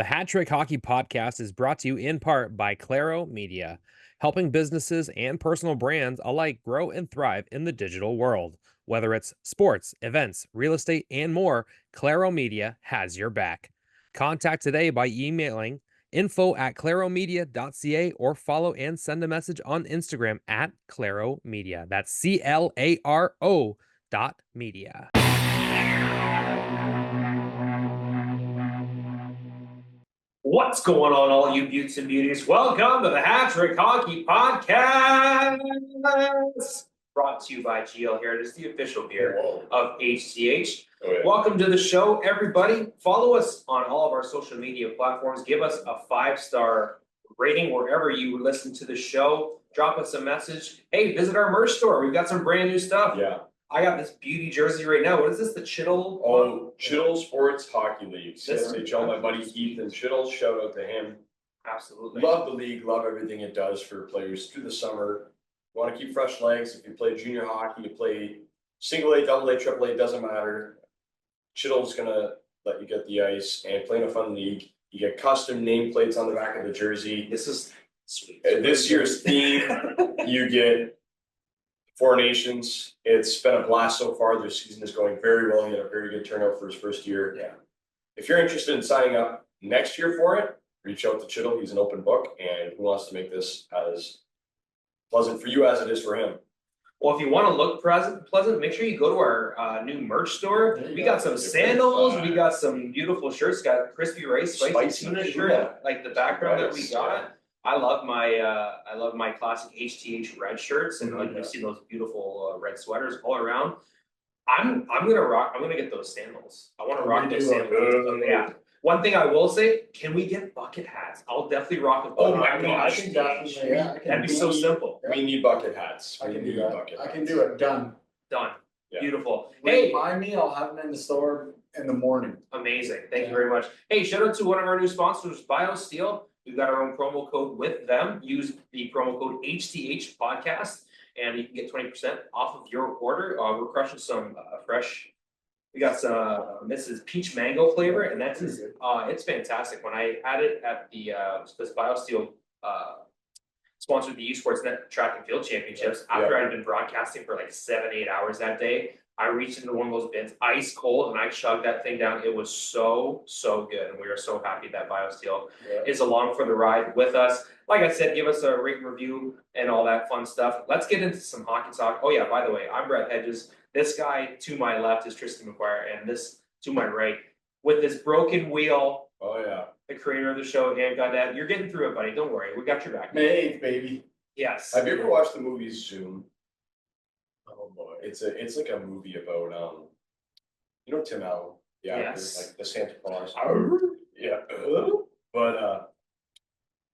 The Hat Trick Hockey Podcast is brought to you in part by Claro Media, helping businesses and personal brands alike grow and thrive in the digital world. Whether it's sports, events, real estate, and more, Claro Media has your back. Contact today by emailing info@claromedia.ca or follow and send a message on Instagram at Claro Media. That's CLARO.media. What's going on, all you beauties and beauties? Welcome to the Hat Trick Hockey Podcast, brought to you by GL Heritage, the official beer of HTH. Oh, yeah. Welcome to the show, everybody. Follow us on all of our social media platforms. Give us a 5-star rating wherever you listen to the show. Drop us a message. Hey, visit our merch store. We've got some brand new stuff. Yeah. I got this beauty jersey right now. What is this? The Chittle? Oh, Chittle Sports Hockey League. This- CSHL, my buddy Ethan Chittle, shout out to him. Absolutely. Love the league, love everything it does for players through the summer. You want to keep fresh legs. If you play junior hockey, you play single A, double A, triple A, doesn't matter. Chittle's going to let you get the ice and play in a fun league. You get custom nameplates on the back of the jersey. This is sweet. This year's theme, you get Four Nations. It's been a blast so far. Their season is going very well. He had a very good turnout for his first year. Yeah. If you're interested in signing up next year for it, reach out to Chittle. He's an open book, and he wants to make this as pleasant for you as it is for him. Well, if you want to look pleasant, make sure you go to our new merch store. We got some sandals, we got some beautiful shirts, got crispy rice, spicy tuna shirt, tuna. like the background that we Nice, got. I love my classic HTH red shirts, and like you've seen those beautiful red sweaters all around. I'm gonna get those sandals. I want to rock those sandals. Yeah. One thing I will say, can we get bucket hats? I'll definitely rock a Oh bucket my hat. gosh. I can definitely, yeah. That'd be so simple. We need bucket hats. I We can do need that. bucket I can hats. do it. Done. Done. Yeah. Beautiful. Hey, Remind me, I'll have them in the store in the morning. amazing. Thank you very much. Hey, shout out to one of our new sponsors, BioSteel. We've got our own promo code with them. Use the promo code HTH podcast and you can get 20% off of your order. We're crushing some fresh. We got some Mrs. Peach Mango flavor, and that's it's fantastic. When I had it at the this BioSteel sponsored the U Sports Net Track and Field Championships. After I had been broadcasting for like 7-8 hours that day, I reached into one of those bins, ice cold, and I chugged that thing down. It was so good, and we are so happy that BioSteel is along for the ride with us. Like I said, give us a rate and review and all that fun stuff. Let's get into some hockey talk. Oh yeah, by the way, I'm Brett Hedges. This guy to my left is Tristan McGuire, and this to my right, with this broken wheel, Oh yeah. the creator of the show, Dan Goddard. You're getting through it, buddy. Don't worry. We got your back. May 8th, baby. Yes. Have you ever watched the movie Zoom? Oh boy. It's like a movie about you know Tim Allen, the actor, Yes. like the Santa Claus. Yeah. But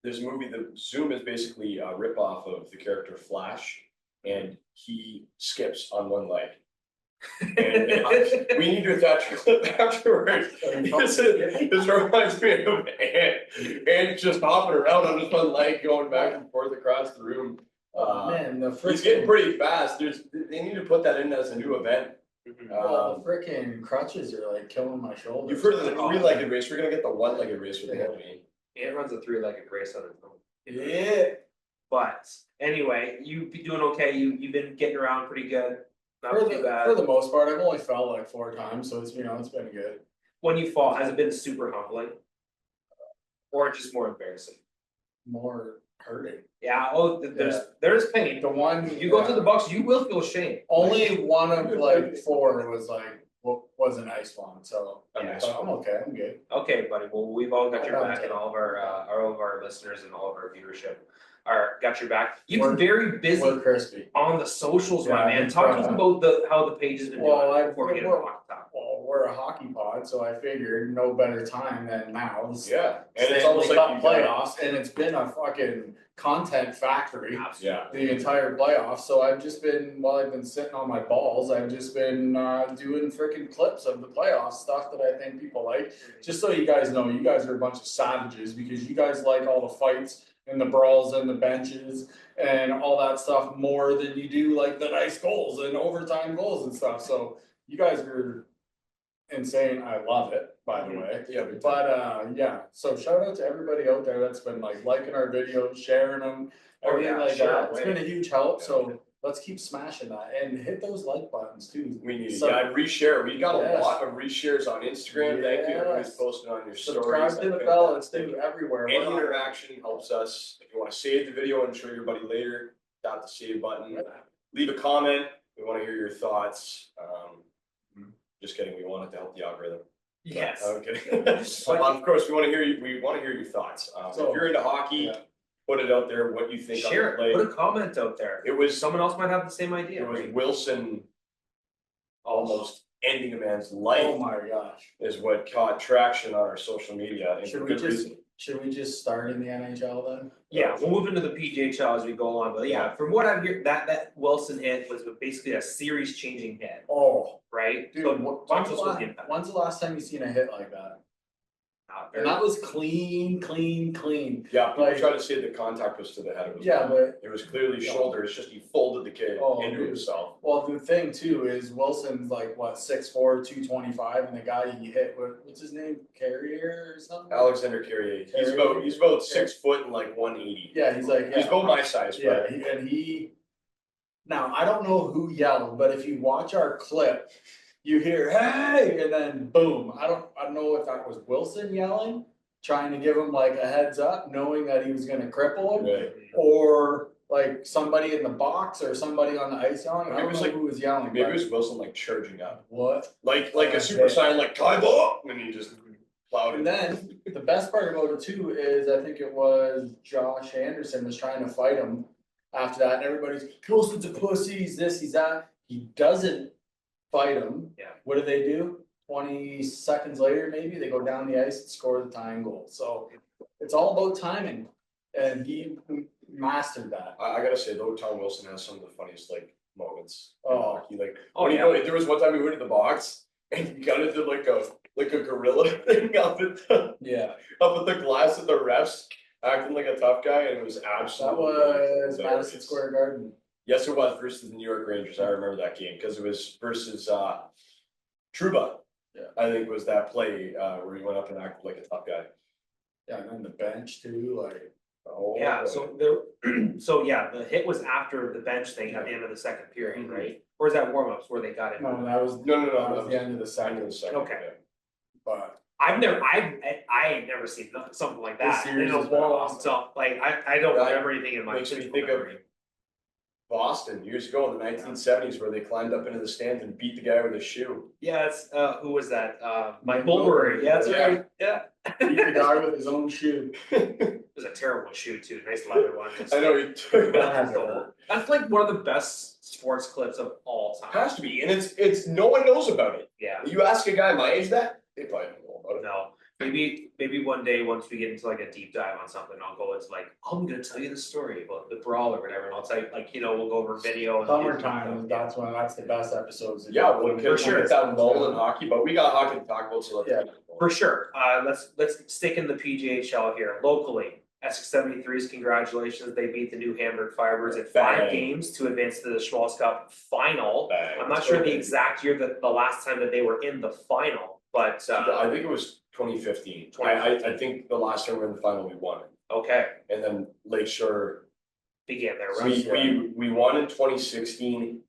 there's a movie, the Zoom is basically a ripoff of the character Flash, and he skips on one leg. And we need to attach a clip afterwards. This reminds me of Ant just hopping around on his one leg, going back and forth across the room. Man, the He's getting freaking pretty fast. They need to put that in as a new event. Mhm. the freaking crutches are like killing my shoulders. You've heard of the 3-legged race. We're gonna get the 1-legged race with Anthony. Ant runs a 3-legged race on his own. Yeah. But anyway, you be doing okay. You've been getting around pretty good. Not For too the, bad. for the most part, I've only fell like 4 times, so it's it's been good. When you fall, has it been super humbling? Or just more embarrassing? More hurting. Yeah, there's pain. The one If you go to the Bucks, you will feel shame. only one of like 4 was like was a nice one, so A Yeah. nice but I'm okay. I'm good. Okay, buddy. Well, we've all got your I'm back, done. and all of our listeners and all of our viewership are got your back. You've been We're- very busy We're crispy. on the socials, my Yeah, man. it's Talk to us fun. about how the page has been Well, doing before we get into hockey talk. Well, we're a hockey pod, so I figured no better time than now. Yeah. And it's Stanley almost like Cup you got, playoffs, and it's been a fucking content factory yeah. the entire playoffs. So I've just been, while I've been sitting on my balls, I've just been doing freaking clips of the playoff stuff that I think people like. Just so you guys know, you guys are a bunch of savages because you guys like all the fights and the brawls and the benches and all that stuff more than you do like the nice goals and overtime goals and stuff. So you guys are insane. I love it, by the way. Yeah, But yeah, so shout out to everybody out there that's been like liking our videos, sharing them, everything yeah, like share that. It's away. been a huge help. So let's keep smashing that and hit those like buttons too. we need it. So- Yeah, and reshare. We got a Yes. lot of reshares on Instagram. Thank you, everybody's Yes. posting on your Subscribe stories. to the That's bell. It's fantastic. new everywhere. Any We're on- interaction helps us. If you want to save the video and show everybody later, tap the save button. Leave a comment. We want to hear your thoughts. Just kidding. We want it to help the algorithm. Yes. Okay. Of course, we want to hear you. We want to hear your thoughts. So- if you're into hockey, Yeah. put it out there. What you think Share on the it. play? Put a comment out there. It was Someone else might have the same idea. It was right? Wilson almost ending a man's life Oh my gosh. is what caught traction on our social media. And Should for we good just- reason. Should we just start in the NHL then? Yeah, we'll move into the PJHL as we go along, but yeah, from what I've heard, that Wilson hit was basically a series-changing hit, Oh, right? dude, So when's talk the to us about last, the impact. when's the last time you seen a hit like that? Not And very- that was clean. Yeah, people Like- try to say the contact was to the head of his Yeah, body. but It was clearly Yeah. shoulder. It's just he folded the kid Oh, into dude. himself. well, the thing too is Wilson's like what 6'4", 225, and the guy he hit, what's his name, Carrier or something? Alexander Carrier. He's Carrier. about 6 foot and like 180. Yeah, he's like He's about my size, Yeah, but and he. Now I don't know who yelled, but if you watch our clip, you hear "Hey!" and then boom. I don't know if that was Wilson yelling, trying to give him like a heads up, knowing that he was going to cripple him, right. or like somebody in the box or somebody on the ice yelling. I Maybe it don't was know like- who was yelling. Maybe but it was Wilson like charging up. what? Like a super Yeah. saiyan, like Kaiba, and he just plowed And it. then the best part about it too is I think it was Josh Anderson was trying to fight him after that, and everybody's Wilson's a pussy, he's this, he's that. He doesn't fight him. Yeah. What do? 20 seconds later, maybe they go down the ice and score the tying goal. So it's all about timing, and he mastered that. I gotta say though, Tom Wilson has some of the funniest like moments in Oh. hockey. Like Oh, when yeah. there was one time we went to the box and he kind of did like a gorilla thing Yeah, up at the glass of the refs, acting like a tough guy, and it was that absolutely was hilarious. Madison Square Garden. Yes, it was versus the New York Rangers. I remember that game because it was versus Truba. Yeah. I think was that play where he went up and acted like a tough guy. Yeah, and then the bench too, like. Oh, Yeah, boy. so there, so yeah, the hit was after the bench thing at the end of the second period, Mhm. right? Or is that warm-ups where they got it? No, that was no, that that was the end of the second. second. Second, Okay. yeah. But I ain't never seen something like This that. series In a has been warm-up, awesome. so like I don't That remember anything in my makes me physical think of- memory. Boston years ago in the 1970s where they climbed up into the stands and beat the guy with a shoe. Yeah, it's who was that? Mike Mike Mulberry. Yeah, that's Yeah. right. Yeah. beat the guy with his own shoe. It was a terrible shoe too. Nice leather one. I know he took That's like one of the best sports clips of all time. Has to be, and it's no one knows about it. Yeah. You ask a guy my age that, they probably don't know about it. No. Maybe one day once we get into like a deep dive on something, I'll go into like, I'm gonna tell you the story about the brawl or whatever, and I'll tell you like, we'll go over video and Summertime, that's the best episodes. to do. Yeah, well, For sure. It's that lull in hockey, but we got hockey to talk about, so let's. Yeah. keep it going. For sure. Let's stick in the PJHL here locally. Essex 73s, congratulations. They beat the New Hamburg Firebirds at 5 Bang. games to advance to the Schmaltz Cup final. Bang. I'm not sure the exact year that the last time that they were in the final, but I think it was 2015. I think the last time we were in the final, we won it, okay, and then Lakeshore. began their run. We won in 2016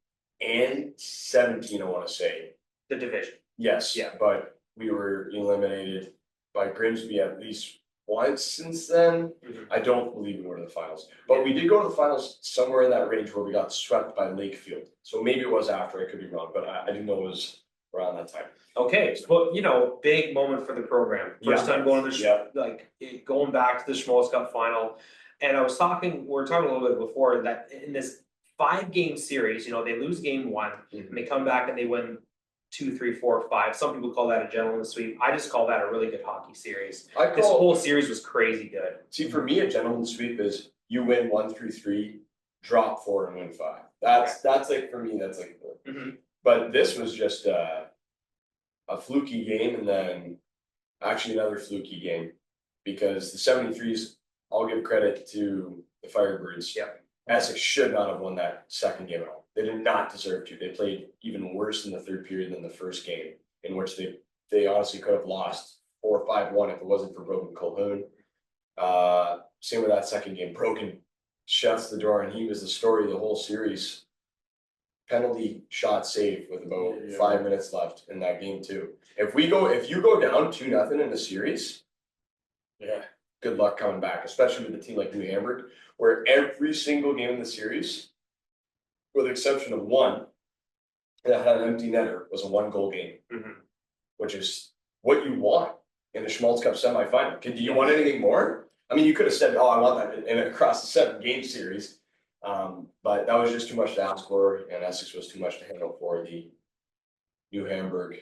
and 17. I want to say The division. yes. Yeah. But we were eliminated by Grimsby at least once since then. Mhm. I don't believe we were to the finals, but we did go to the finals somewhere in that range where we got swept by Lakefield. So maybe it was after. I could be wrong, but I didn't know it was around that time. Okay, so big moment for the program. First Yeah. time going to the Yeah. going back to the Schmaltz Cup final. And we were talking a little bit before that in this 5-game series, they lose game 1 and they come back and they win 2, 3, 4, 5. Some people call that a gentleman's sweep. I just call that a really good hockey series. I This call whole series was crazy good. See, for me, a gentleman's sweep is you win 1 through 3, drop 4 and win 5. That's like for me, that's like. Mhm. But this was just a fluky game, and then actually another fluky game because the 73s. I'll give credit to the Firebirds. Yeah. Essex should not have won that second game at all. They did not deserve to. They played even worse in the third period than the first game, in which they they honestly could have lost 4 or 5-1 if it wasn't for Brogan Colhoun. Same with that second game. Brogan shuts the door, and he was the story of the whole series. Penalty shot saved with about 5 minutes left in that game too. If you go down 2-0 in the series, good luck coming back, especially with a team like New Hamburg, where every single game in the series, with the exception of one that had an empty netter, was a 1-goal game, which is what you want in the Schmaltz Cup semifinal. Do you want anything more? I mean, you could have said, "Oh, I want that," in across the 7-game series, but that was just too much to ask for, and Essex was too much to handle for the New Hamburg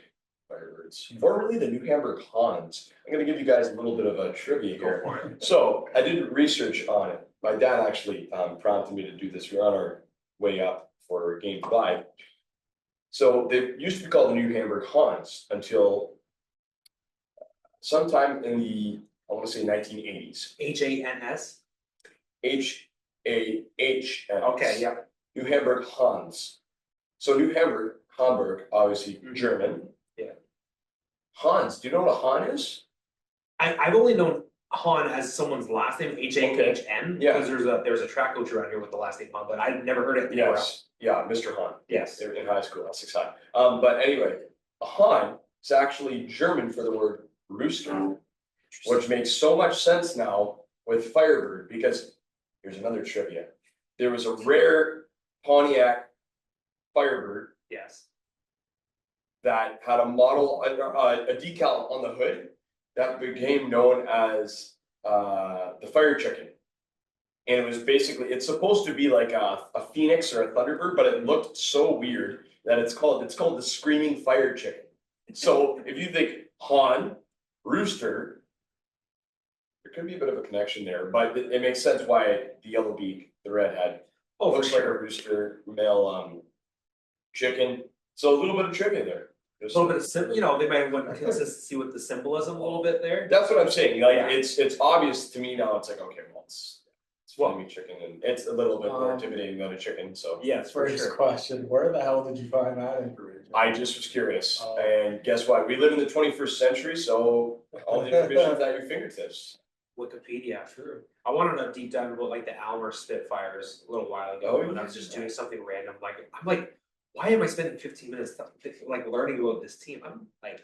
Firebirds, formerly the New Hamburg Hans. I'm going to give you guys a little bit of a trivia here. So I did research on it. My dad actually prompted me to do this. We're on our way up for Game 5. So they used to be called the New Hamburg Hans until sometime in the, I want to say 1980s. HANS? HAHNS. Okay, yeah. New Hamburg Hans. So New Hamburg, obviously German. Yeah. Hans, do you know what a Han is? I've only known Han as someone's last name, HAHN. Yeah. Because there's a track coach around here with the last name Han, but I've never heard it anywhere else. Yeah, Mr. Han. Yes. In high school, Essex High. But anyway, a Han is actually German for the word rooster, which makes so much sense now with Firebird, because here's another trivia. There was a rare Pontiac Firebird Yes. that had a model, a decal on the hood that became known as the Fire Chicken. And it was basically, it's supposed to be like a phoenix or a thunderbird, but it looked so weird that it's called the Screaming Fire Chicken. So if you think Han, rooster, there could be a bit of a connection there, but it makes sense why the yellow beak, the redhead, looks like a rooster, male chicken. So a little bit of trivia there. A little bit of they might want consistency with the symbolism a little bit there. That's what I'm saying. Like it's obvious to me now. It's like, okay, well, it's flaming chicken, and it's a little bit more intimidating than a chicken. So yeah, for First sure. question: where the hell did you find that information? I just was curious, and guess what? We live in the 21st century, so all the information's at your fingertips. Wikipedia, true. I wanted a deep dive about like the Almer Spitfires a little while ago when I was just doing something random. I'm like, why am I spending 15 minutes like learning about this team? I'm like,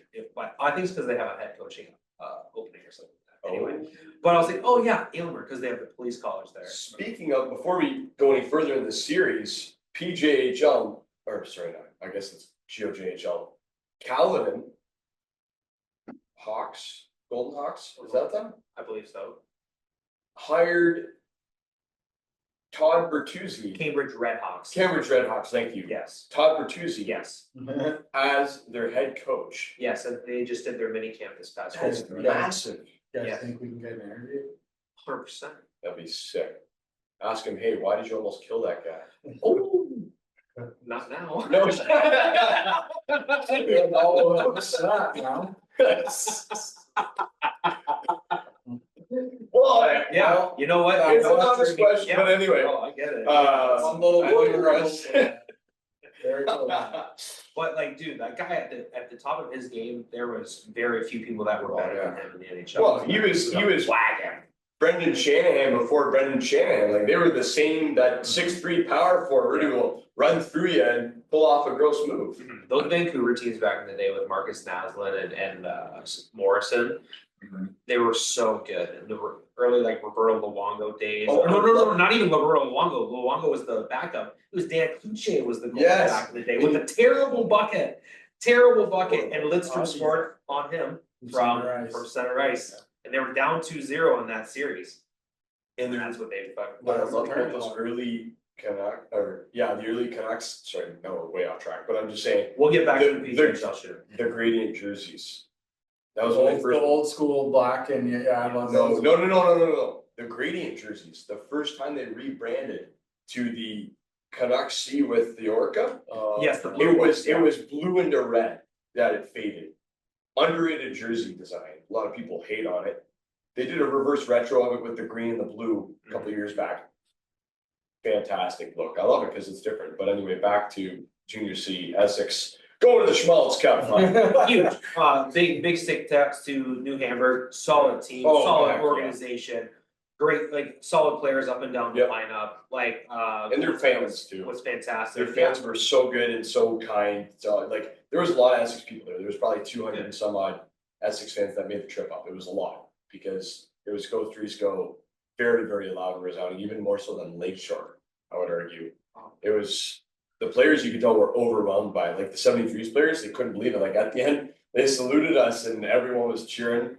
I think it's because they have a head coaching opening or something like that. Anyway, but I was like, oh yeah, Aylmer, because they have the police college there. Speaking of, before we go any further in the series, PJHL, or sorry, no, I guess it's GOJHL, Caledon Hawks, Golden Hawks, is that them? I believe so. Hired Todd Bertuzzi. Cambridge Redhawks. Cambridge Redhawks, thank you. Yes. Todd Bertuzzi. Yes. As their head coach. Yes, and they just did their mini camp this past That's week. massive. You guys Yeah. think we can get an interview? 100%. That'd be sick. Ask him, hey, why did you almost kill that guy? Oh, not now. No. Well, Yeah, you know what? it's an honest question, Yeah. but anyway. Oh, I get it. One little I digress. digress. Very cool. But like, dude, that guy at the top of his game, there was very few people that were better than him in the NHL. Well, he was wagon. Brendan Shanahan before Brendan Shanahan. Like they were the same, that 6'3" power forward who will run through you and pull off a gross move. Those Vancouver teams back in the day with Marcus Naslin and Morrison, they were so good. And they were early like Roberto Luongo days. Oh, No, not even Roberto Luongo. Luongo was the backup. It was Dan Cloutier was the goalie back in the day with a terrible bucket. And Lidstrom scored on him from center ice. And they were down 2-0 in that series. And that's what they fucking. But I love about those early the early Canucks. Sorry, no, we're way off track. But I'm just saying, We'll get back to the they're- PJHL shooter. the gradient jerseys. That was when they The first. old school black and I love No, those. no. The gradient jerseys. The first time they rebranded to the Canucks C with the Orca. Yes, the blue It was blue into red that it faded. Underrated jersey design. A lot of people hate on it. They did a reverse retro of it with the green and the blue a couple of years back. Fantastic look. I love it because it's different. But anyway, back to Junior C. Essex Go to the Schmaltz Cup. Huge, big stick taps to New Hamburg, solid team, Oh, solid heck yeah. organization. Great, like solid players up and down the Yep. lineup, like And their fans too. was fantastic. Their fans were so good and so kind. So, like, there was a lot of Essex people there. There was probably 200 and some odd Essex fans that made the trip up. It was a lot because it was Go Threes Go, very, very loud and resounding, even more so than Lakeshore, I would argue. It was, the players you could tell were overwhelmed by it. Like the 73s players, they couldn't believe it. Like at the end, they saluted us and everyone was cheering.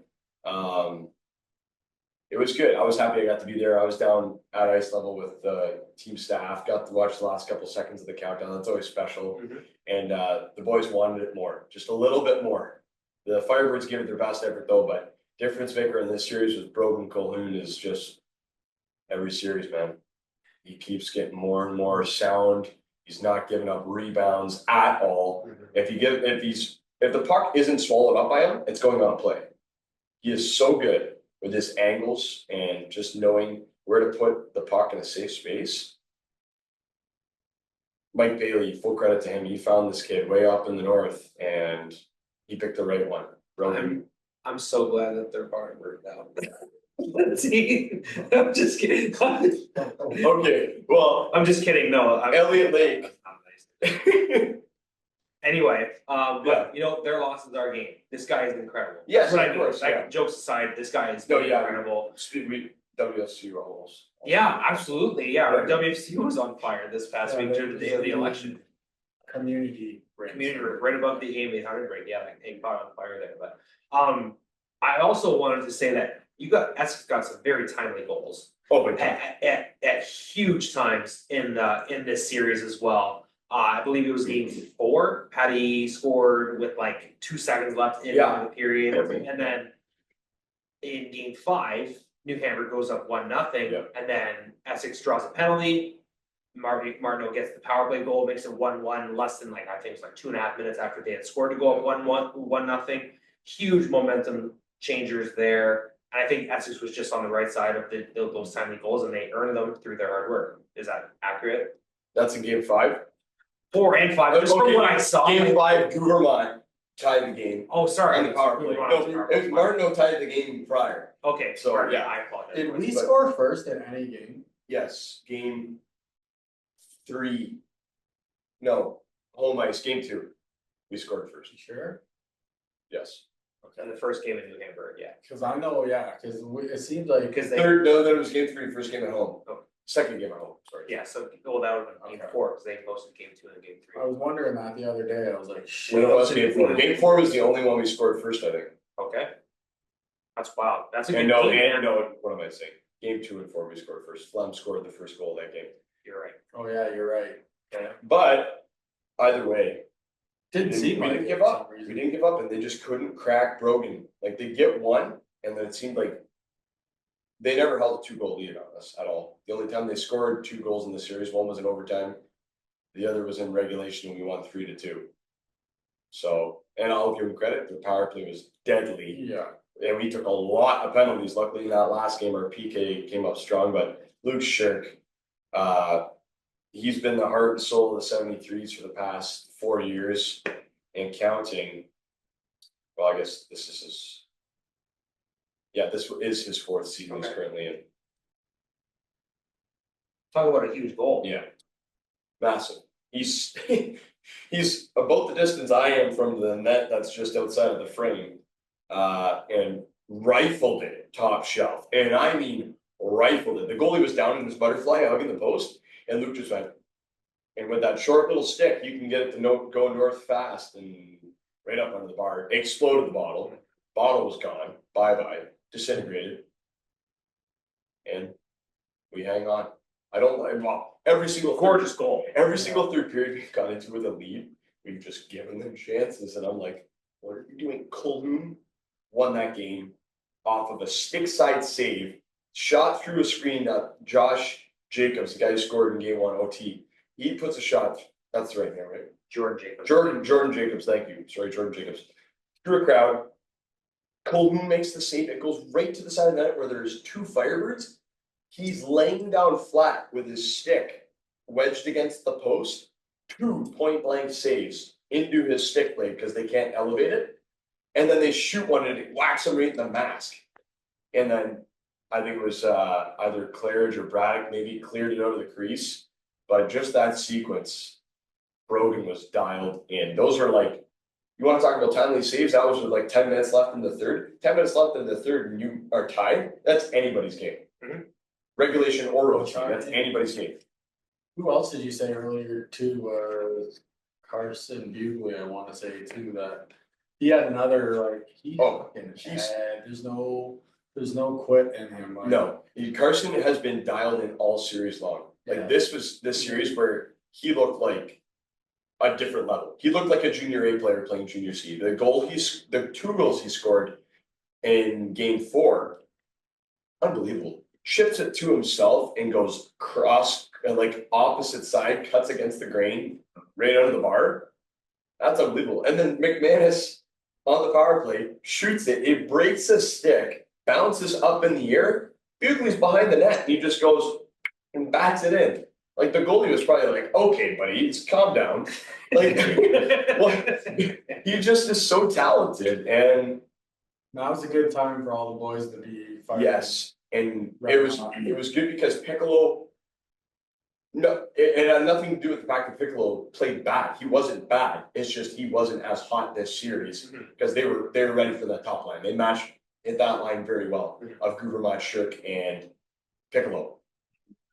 It was good. I was happy I got to be there. I was down at ice level with the team staff, got to watch the last couple seconds of the countdown. That's always special. And the boys wanted it more, just a little bit more. The Firebirds gave it their best effort though, but difference maker in this series with Brogan Colhoun is just every series, man. He keeps getting more and more sound. He's not giving up rebounds at all. If the puck isn't swallowed up by him, it's going on a play. He is so good with his angles and just knowing where to put the puck in a safe space. Mike Bailey, full credit to him. He found this kid way up in the north and he picked the right one. I'm so glad that they're Firebird now. I'm just kidding. Okay, well, I'm just kidding. No, Elliott Lake. Anyway, but Yeah. you know, their loss is our game. This guy is incredible. Yes, That's what of I mean. course, Like, yeah. jokes aside, this guy is No, yeah. incredible. WSU almost. Yeah, absolutely. Yeah, our Yeah. WFC was on fire this past week during the day of the election. Community. Community right above the AIM 800 break. Yeah, like they caught on fire there. But I also wanted to say that Essex got some very timely goals Oh, but at huge times in this series as well. I believe it was game 4. Patty scored with like 2 seconds left in the period, and then in game 5, New Hamburg goes up 1-0, and then Essex draws a penalty. Martineau gets the power play goal, makes it 1-1, less than I think it was 2.5 minutes after they had scored to go up 1-0. Huge momentum changers there. And I think Essex was just on the right side of those timely goals, and they earned them through their hard work. Is that accurate? that's in game 5. 4 and 5, just from what I saw. Game 5, Guvermont tied the game. Oh, sorry. On the power play. No, it was Martineau tied the game prior. Okay, So, pardon me, yeah. I apologize. Did we score first in any game? Yes, game 3. No, home ice, game 2. We scored first. You sure? Yes. In the first game in New Hamburg, yeah. Cause I know, because it seems like. Because they, Third, no, then it was game 3, first game at home. Oh. Second game at home, sorry. yeah, so, well, that would have been game Okay. 4, because they posted game 2 and game 3. I was wondering that the other day, I was like, shit. When it was game 4. Game 4 was the only one we scored first, I think. Okay. That's wild. That's a good And no, team. what am I saying? Game 2 and 4 we scored first. Flem scored the first goal that game. You're right. Oh, yeah, you're right. Okay. But either way, Didn't seem we like didn't it give for some up. We reason. didn't give up, and they just couldn't crack Brogan. Like they get one, and then it seemed like they never held a 2-goal lead on us at all. The only time they scored 2 goals in the series, one was in overtime, the other was in regulation, and we won 3-2. So, and I'll give them credit, their power play was deadly. Yeah. And we took a lot of penalties. Luckily, in that last game, our PK came up strong. But Luke Shirk, he's been the heart and soul of the 73s for the past 4 years and counting. Well, I guess this is his. Yeah, this is his 4th season he's currently in. Talk about a huge goal. Yeah, massive. He's he's about the distance I am from the net that's just outside of the frame. And rifled it top shelf. And I mean rifled it. The goalie was down in his butterfly hugging the post, and Luke just went. And with that short little stick, you can get it to go north fast and right up under the bar. Exploded the bottle. Bottle was gone. Bye-bye. Disintegrated. And we hang on. I don't like, well, every single Gorgeous goal. Every single third period we've got into with a lead, we've just given them chances. And I'm like, what are you doing? Colhoun won that game off of a stick side save, shot through a screen that Josh Jacobs, the guy who scored in game 1 OT, he puts a shot. That's the right name, right? Jordan Jacobs. Jordan Jacobs, thank you. Sorry, Jordan Jacobs. Through a crowd. Colhoun makes the save. It goes right to the side of the net where there's 2 Firebirds. He's laying down flat with his stick wedged against the post. 2 point-blank saves into his stick blade because they can't elevate it. And then they shoot one and it whacks him right in the mask. And then I think it was either Claridge or Braddock maybe cleared it out of the crease. But just that sequence, Brogan was dialed in. Those are like, you want to talk about timely saves? That was with like 10 minutes left in the third. 10 minutes left in the third and you are tied. That's anybody's game. Regulation or OT, that's anybody's game. Who else did you say earlier too? Carson Bugley, I want to say too, that he had another like he's there's no quit in him. Like, No, Carson has been dialed in all series long. Like this was this series where he looked like a different level. He looked like a junior A player playing junior C. The 2 goals he scored in game 4, unbelievable. Shifts it to himself and goes cross, like opposite side, cuts against the grain, right out of the bar. That's unbelievable. And then McManus on the power play shoots it. It breaks his stick, bounces up in the air. Bugley's behind the net. And he just goes and bats it in. Like the goalie was probably like, "Okay, buddy, just calm down." Like, well, he just is so talented, and now's a good time for all the boys to be fired. Yes, and it was good because Piccolo. No, it had nothing to do with the fact that Piccolo played bad. He wasn't bad. It's just he wasn't as hot this series because they were ready for that top line. They matched at that line very well of Guvermat, Shirk, and Piccolo.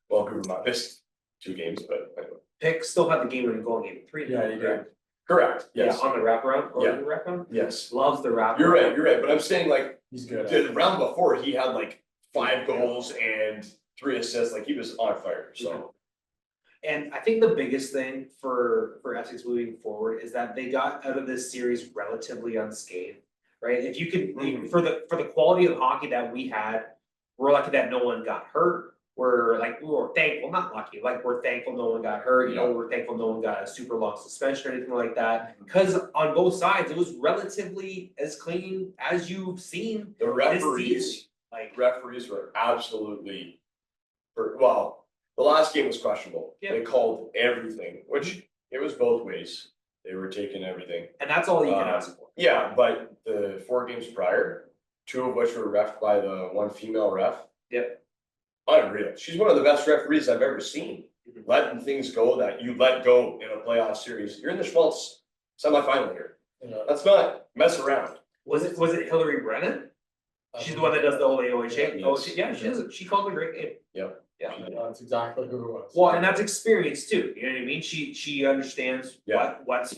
Well, Guvermat missed 2 games, but anyway. Pick still had the game-winning goal in game 3. Yeah, he did. Correct. Yes. Yeah, on the wraparound or the wraparound. Yes. Loves the wraparound. You're right. But I'm saying like he's good. The round before he had like 5 goals and 3 assists. Like he was on fire. So. And I think the biggest thing for Essex moving forward is that they got out of this series relatively unscathed, right? If you could, for the quality of hockey that we had, we're lucky that no one got hurt. We're thankful, not lucky. Like we're thankful no one got hurt. You know, we're thankful no one got a super long suspension or anything like that. Because on both sides, it was relatively as clean as you've seen. The referees were absolutely, the last game was questionable. Yeah. They called everything, which it was both ways. They were taking everything. And that's all you can ask for. Yeah, but the 4 games prior, 2 of which were reffed by the one female ref. Yep. Unreal. She's one of the best referees I've ever seen. Letting things go that you let go in a playoff series. You're in the Schmaltz semifinal here. Let's not mess around. Was it Hillary Brennan? She's the one that does the Ole shake. She called a great game. Yep. Yeah. That's exactly who it was. Well, and that's experience too. You know what I mean? She understands what's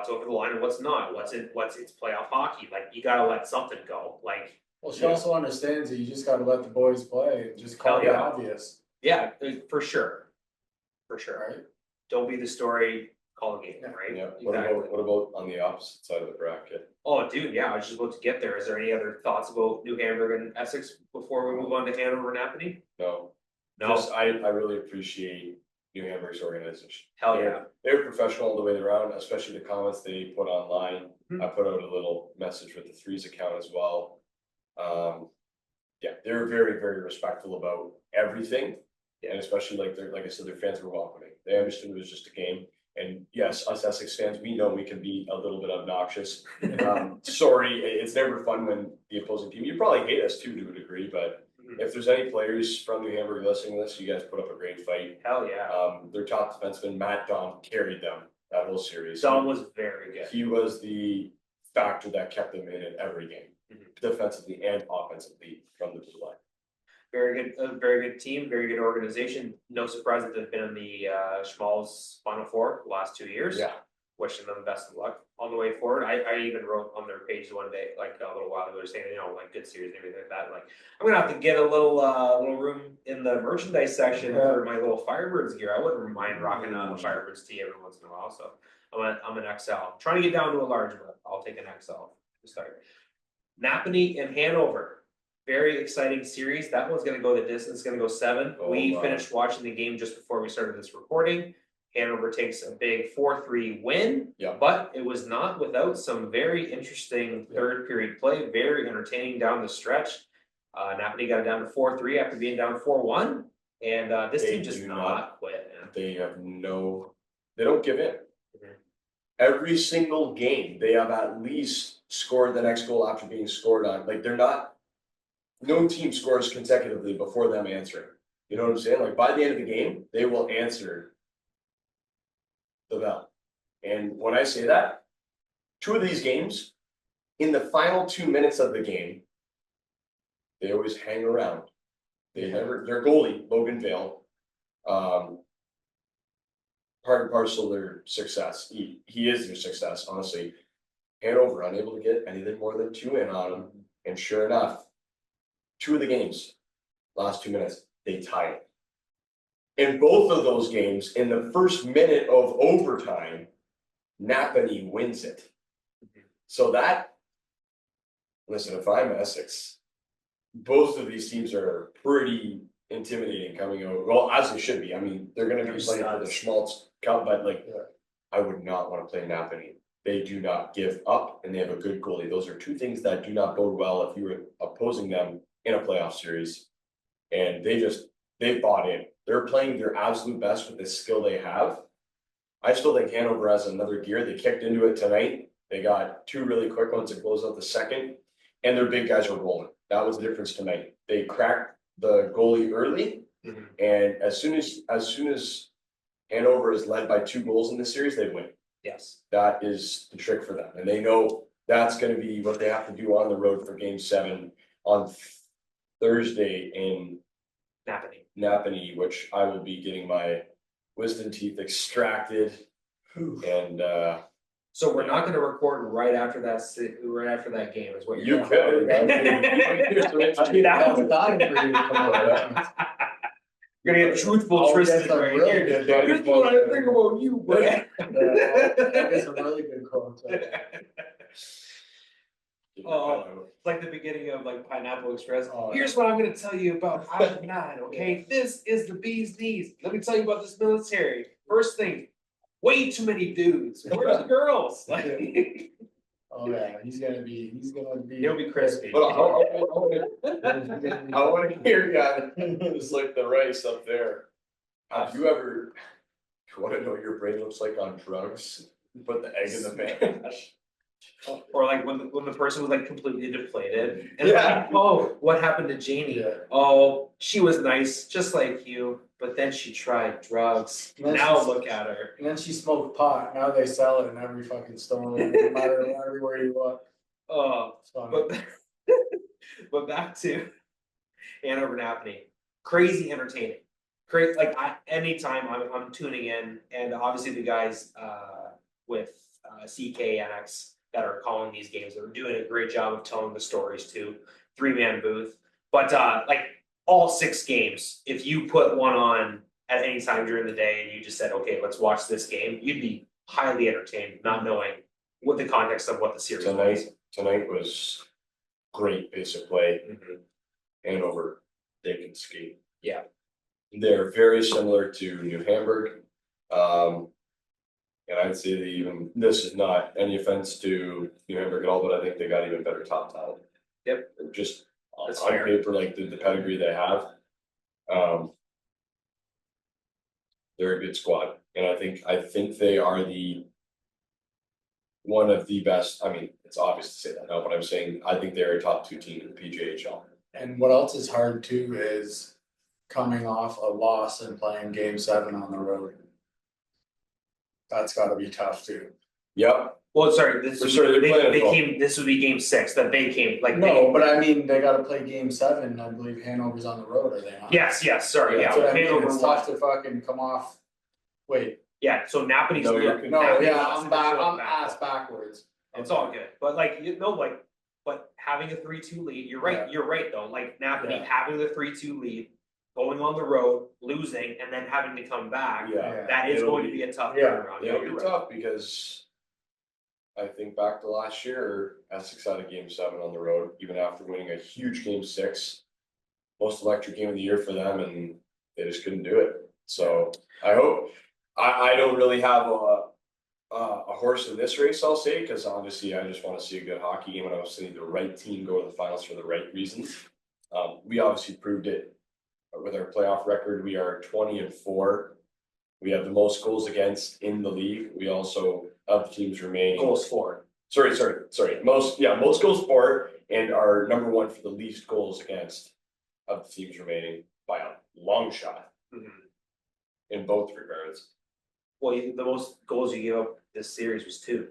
over the line and what's not. What's it's playoff hockey. Like you gotta let something go. Like well, she also understands that you just gotta let the boys play and just call it obvious. Yeah, for sure. For sure. Right? Don't be the story, call the game, right? Yeah. What about on the opposite side of the bracket? Oh, dude, yeah, I was just about to get there. Is there any other thoughts about New Hamburg and Essex before we move on to Hanover and Napanee? No. Just, I really appreciate New Hamburg's organization. Hell yeah. They're professional all the way around, especially the comments they put online. I put out a little message with the Threes account as well. They're very, very respectful about everything. And especially like I said, their fans were welcoming. They understood it was just a game. And yes, us Essex fans, we know we can be a little bit obnoxious. Sorry, it's never fun when the opposing team, you probably hate us too to a degree, but if there's any players from New Hamburg listening to this, you guys put up a great fight. Hell yeah. Their top defenseman, Matt Dahm, carried them that whole series. Dahm was very good. He was the factor that kept them in every game, defensively and offensively from the blue line. Very good team, very good organization. No surprise that they've been in the Schmalz Final Four the last 2 years. Yeah. Wishing them best of luck on the way forward. I even wrote on their page one day, like a little while ago, saying, good series and everything like that. Like, I'm gonna have to get a little room in the merchandise section for my little Firebirds gear. I wouldn't mind rocking a Firebirds tee every once in a while. So I'm an XL. I'm trying to get down to a large, but I'll take an XL to start. Napanee and Hanover. Very exciting series. That one's going to go the distance. It's going to go 7. We finished watching the game just before we started this recording. Hanover takes a big 4-3 win, but it was not without some very interesting third period play. Very entertaining down the stretch. Napanee got it down to 4-3 after being down 4-1, and this team just not quit. Man. They don't give in. every single game, they have at least scored the next goal after being scored on. Like they're not, no team scores consecutively before them answering. You know what I'm saying? Like by the end of the game, they will answer the bell. And when I say that, 2 of these games, in the final 2 minutes of the game, they always hang around. They never, their goalie, Logan Vale, part and parcel of their success. He is their success, honestly. Hanover unable to get anything more than 2 in on him. And sure enough, 2 of the games, last 2 minutes, they tied it. In both of those games, in the first minute of overtime, Napanee wins it. So that, listen, if I'm Essex, both of these teams are pretty intimidating coming out. Well, as they should be. I mean, they're going to be playing for the Schmaltz Cup, but like, I would not want to play Napanee. They do not give up, and they have a good goalie. Those are 2 things that do not bode well if you were opposing them in a playoff series. And they bought in. They're playing their absolute best with the skill they have. I still think Hanover has another gear. They kicked into it tonight. They got 2 really quick ones to close out the second, and their big guys are rolling. That was the difference tonight. They cracked the goalie early, and as soon as Hanover is led by 2 goals in this series, they win. Yes. That is the trick for them, and they know that's going to be what they have to do on the road for Game 7 on Thursday in Napanee, which I will be getting my wisdom teeth extracted. And so we're not gonna record right after that game is what you you're could. We're gonna get truthful Tristan right here. Here's what I think about you, Brad. That's a really good quote. Oh, it's like the beginning of like Pineapple Express. Here's what I'm gonna tell you about I-9, okay? This is the bee's knees. Let me tell you about this military. First thing, way too many dudes. Where's the girls? Like, Oh yeah, he's gonna be. He'll be crispy. But I want to hear, guys. It's like the rice up there. Have you ever? You want to know what your brain looks like on drugs? You put the egg in the mash. Or like when the person was like completely deflated and like, oh, what happened to Janie? Yeah. Oh, she was nice, just like you, but then she tried drugs. Now look at her. And then she smoked pot. Now they sell it in every fucking store, no matter everywhere you look. Oh, but back to Hanover Napanee. Crazy entertaining. Great, like anytime I'm tuning in, and obviously the guys with CKNX that are calling these games are doing a great job of telling the stories too. 3-man booth. But like all 6 games, if you put one on at any time during the day and you just said, okay, let's watch this game, you'd be highly entertained, not knowing what the context of what the series was. Tonight was great pace of play. Hanover, they can skate. Yeah. They're very similar to New Hamburg. And I'd say that even, this is not any offense to New Hamburg at all, but I think they got even better top talent. Yep. Just on fair. paper, like the pedigree they have. They're a good squad. And I think they are one of the best. I mean, it's obvious to say that now, but I'm saying I think they're a top 2 team in the PJHL. And what else is hard too is coming off a loss and playing Game 7 on the road. That's got to be tough too. Yep. Well, sorry, this would be game 6 that they came like. No, but I mean they got to play Game 7. I believe Hanover's on the road, are they not? Yes. Sorry, yeah. I mean, it's tough to fucking come off. Wait. Yeah. So Napanee's I'm ass backwards. It's all good, but like but having a 3-2 lead, you're right. Yeah. You're right though. Like Napanee having the 3-2 lead, going on the road, losing, and then having to come back. Yeah. That is going to be a tough turnaround. It'll be tough because I think back to last year, Essex had a Game 7 on the road, even after winning a huge Game 6, most electric game of the year for them, and they just couldn't do it. So I hope I don't really have a horse in this race, I'll say, because obviously I just want to see a good hockey game, and I want to see the right team go to the finals for the right reasons. We obviously proved it with our playoff record. We are 20-4. We have the most goals against in the league. We also of the teams remaining. Goals for. Sorry. Most goals for, and are number one for the least goals against of the teams remaining by a long shot in both regards. Well, the most goals you gave up this series was 2.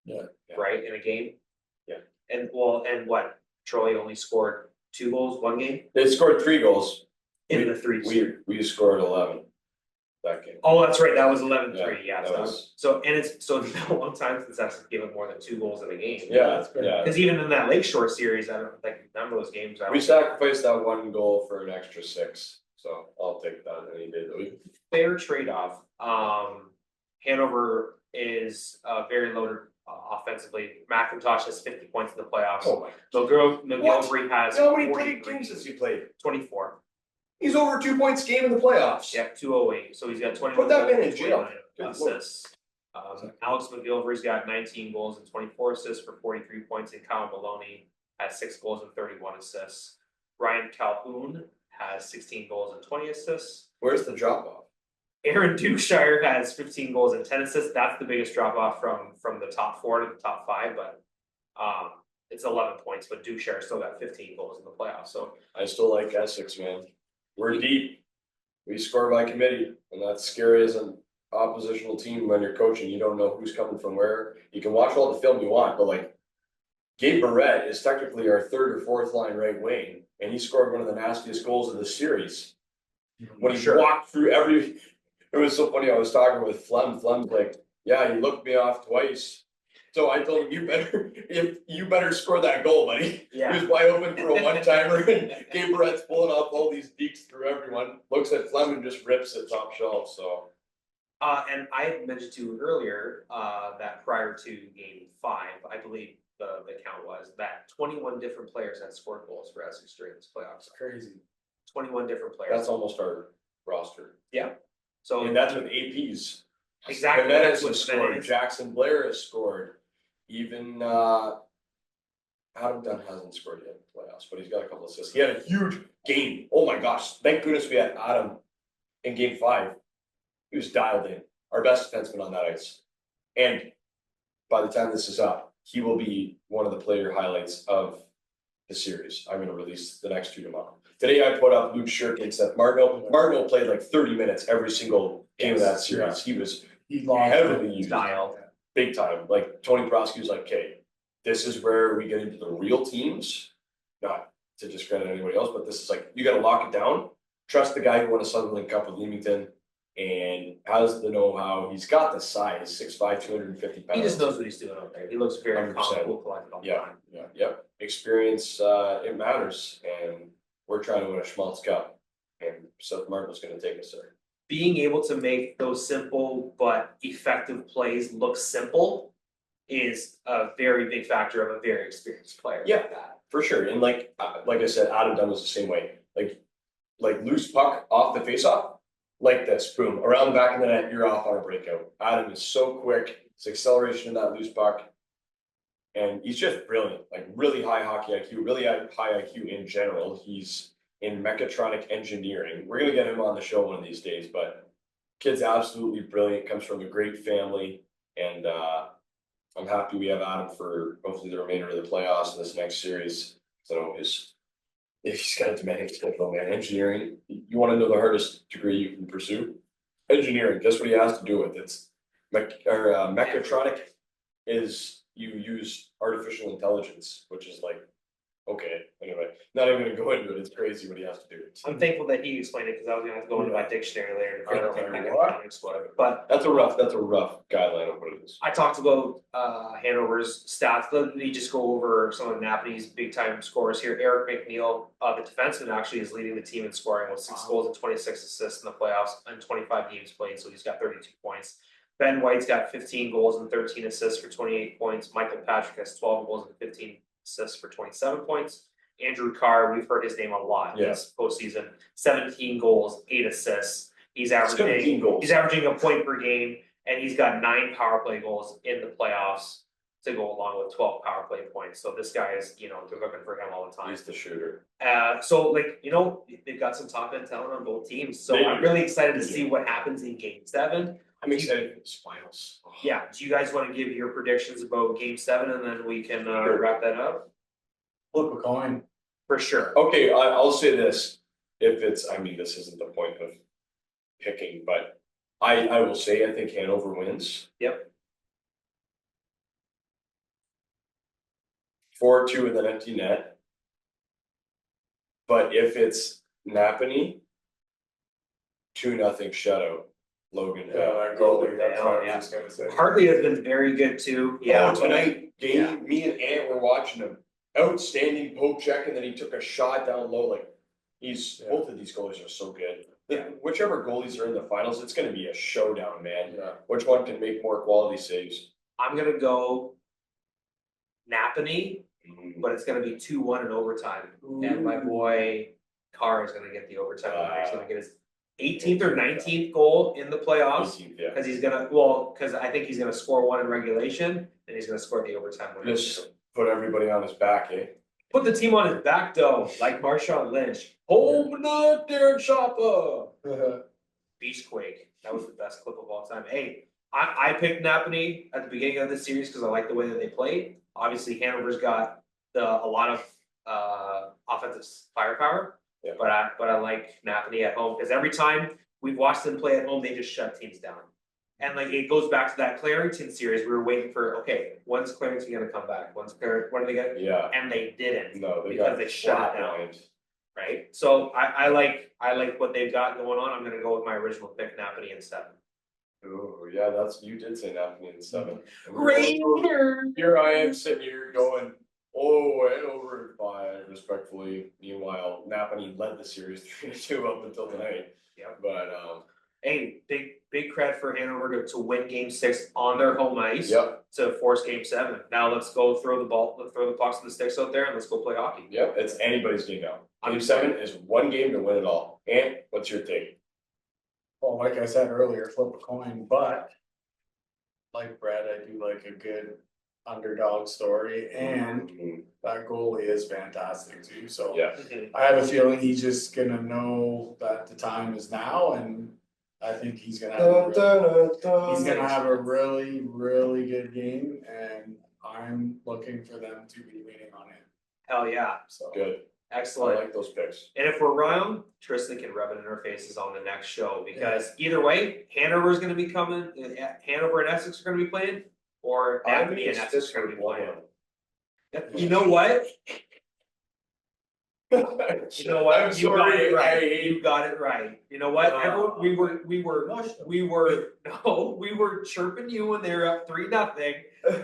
Yeah. Right, in a game? Yeah. And what? Troy only scored 2 goals, 1 game? They scored 3 goals. In the 3 series. We scored 11 that game. Oh, that's right, that was 11-3, Yeah, yeah, that was- it's been a long time since that's given more than 2 goals in a game. Yeah, Yeah. Cause even in that Lakeshore series, I don't think none of those games. We sacrificed that 1 goal for an extra 6, so I'll take that any day of the week. Fair trade-off. Hanover is very loaded offensively. McIntosh has 50 points in the playoffs. Oh my! McGillivray has How many 43. games has he played? 24. He's over 2 points a game in the playoffs. Yeah, 208. So he's got 21 Put that goals man in and jail. 29 assists. Alex McGillivry's got 19 goals and 24 assists for 43 points, and Kyle Maloney has 6 goals and 31 assists. Ryan Calhoun has 16 goals and 20 assists. Where's the drop off? Aaron Dukeshire has 15 goals and 10 assists. That's the biggest drop off from the top 4 to the top 5, but it's 11 points. But Dukeshire still got 15 goals in the playoffs. So I still like Essex, man. We're deep. We score by committee, and that's scary as an oppositional team when you're coaching. You don't know who's coming from where. You can watch all the film you want, but like Gabe Barrett is technically our 3rd or 4th line right wing, and he scored one of the nastiest goals of the series. When he walked through it was so funny. I was talking with Flem's like, yeah, you looked me off twice. So I told him, you better score that goal, buddy. yeah. He was wide open for a one-timer, and Gabe Barrett's pulling off all these deeks through everyone. Looks at Flem and just rips it top shelf. So, And I had mentioned to you earlier that prior to game 5, I believe the count was that 21 different players had scored goals for Essex during this playoffs. Crazy. 21 different players. that's almost our roster. So And that's with APs. Exactly. Jimenez That's what has scored. Jimenez- Jackson Blair has scored. Even Adam Dunn hasn't scored yet in the playoffs, but he's got a couple assists. He had a huge game. Oh my gosh! Thank goodness we had Adam in game 5. He was dialed in. Our best defenseman on that ice. And by the time this is up, he will be one of the player highlights of the series. I'm going to release the next 2 tomorrow. Today I put up Luke Shirk and Seth Martineau. Martineau played like 30 minutes every single game of that series. Yeah. He was lost heavily used. Dialed. Big time. Like Tony Prosky was like, okay, this is where we get into the real teams. Not to discredit anybody else, but this is like, you got to lock it down. Trust the guy who won a Sutherland Cup with Leamington and has the know-how. He's got the size, 6'5", 250 pounds. He just knows what he's doing out there. He looks very 100%. cool, collected all the Yeah, time. yep. Experience, it matters. And we're trying to win a Schmaltz Cup. And Seth Martin's going to take us there. Being able to make those simple but effective plays look simple is a very big factor of a very experienced player. Yeah. Like that. For sure. And like I said, Adam Dunn was the same way. Like loose puck off the faceoff, like this, boom, around the back of the net, you're off on a breakout. Adam is so quick. His acceleration in that loose puck. And he's just brilliant, like really high hockey IQ, really high IQ in general. He's in mechatronic engineering. We're going to get him on the show one of these days, but kid's absolutely brilliant, comes from a great family. And I'm happy we have Adam for hopefully the remainder of the playoffs in this next series. So he's got a demanding schedule, man. Engineering, you want to know the hardest degree you can pursue? Engineering, guess what he has to do with it? It's mechatronic is you use artificial intelligence, which is like, okay, anyway, not even gonna go into it. It's crazy what he has to do. I'm thankful that he explained it because I was gonna have to go into my dictionary later to figure out what What? mechatronics was. But That's a rough guideline of what it is. I talked about Hanover's stats. Let me just go over some of Napanee's big time scorers here. Eric McNeil, the defenseman, actually is leading the team in scoring with 6 goals and 26 assists in the playoffs and 25 games played, so he's got 32 points. Ben White's got 15 goals and 13 assists for 28 points. Michael Patrick has 12 goals and 15 assists for 27 points. Andrew Carr, we've heard his name a lot this postseason. 17 goals, 8 assists. He's 17 averaging goals. a point per game, and he's got 9 power play goals in the playoffs to go along with 12 power play points. So this guy is, they're looking for him all the time. He's the shooter. So they've got some top end talent on both teams. So They I'm do. really excited to They see do. what happens in game 7. I'm excited for the finals. Yeah, do you guys wanna give your predictions about game 7 and then we can Sure. wrap that up? Flip a coin. For sure. Okay, I'll say this, if it's, I mean, this isn't the point of picking, but I will say, I think Hanover wins. Yep. 4-2 with an empty net. But if it's Napanee, 2-0 shutout, Logan. That goalie, that's what I was Yeah. just gonna say. Hartley has been very good too, yeah. Oh, tonight, game, me and Ant were watching him, outstanding poke check, and then he took a shot down low, like, both of these goalies are so good. Whichever goalies are in the finals, it's gonna be a showdown, man. Yeah. Which one can make more quality saves? I'm gonna go Napanee, but it's gonna be 2-1 in overtime. And my boy Carr is gonna get the overtime winner. He's gonna get his 18th or 19th goal in the playoffs. 18th, yeah. Cause he's gonna, cause I think he's gonna score one in regulation, and he's gonna score the overtime winner. Just put everybody on his back, eh? Put the team on his back though, like Marshawn Lynch. Home nut, Darren Shopper. Beachquake. That was the best clip of all time. Hey, I picked Napanee at the beginning of the series because I like the way that they played. Obviously, Hanover's got a lot of offensive firepower. Yeah. But I like Napanee at home because every time we've watched them play at home, they just shut teams down. And like it goes back to that Clarington series. We were waiting for, okay, when's Clarington gonna come back? When are they gonna? Yeah. And they didn't. No, they because got they shut it down. flatlined. Right? So I like what they've got going on. I'm gonna go with my original pick, Napanee in 7. Oh, yeah, you did say Napanee in 7. Raider! Here I am sitting here going, oh, and over 5, respectfully. Meanwhile, Napanee led the series 3-2 up until tonight. Yeah. But, Hey, big credit for Hanover to win game 6 on their home ice. yep, To force game 7. Now let's go throw the pucks and the sticks out there and let's go play hockey. yep, it's anybody's game now. Game I'm 7 is one game to win it all. And what's your take? Well, like I said earlier, flip a coin, but like Brad, I do like a good underdog story, and that goalie is fantastic too, so. Yeah, I have a feeling he's just gonna know that the time is now, and I think he's gonna have a really, really good game, and I'm looking for them to be winning on it, Hell yeah. so. good. I Excellent. like those picks. And if we're wrong, Tristan can rub it in our faces on the next show because either way, Hanover's gonna be coming, Hanover and Essex are gonna be playing, or Napanee and Essex are gonna be playing. You know what? You know what? I'm You got sorry, it right. You got it right. You know what? Everyone, we were chirping you when they were up 3-0,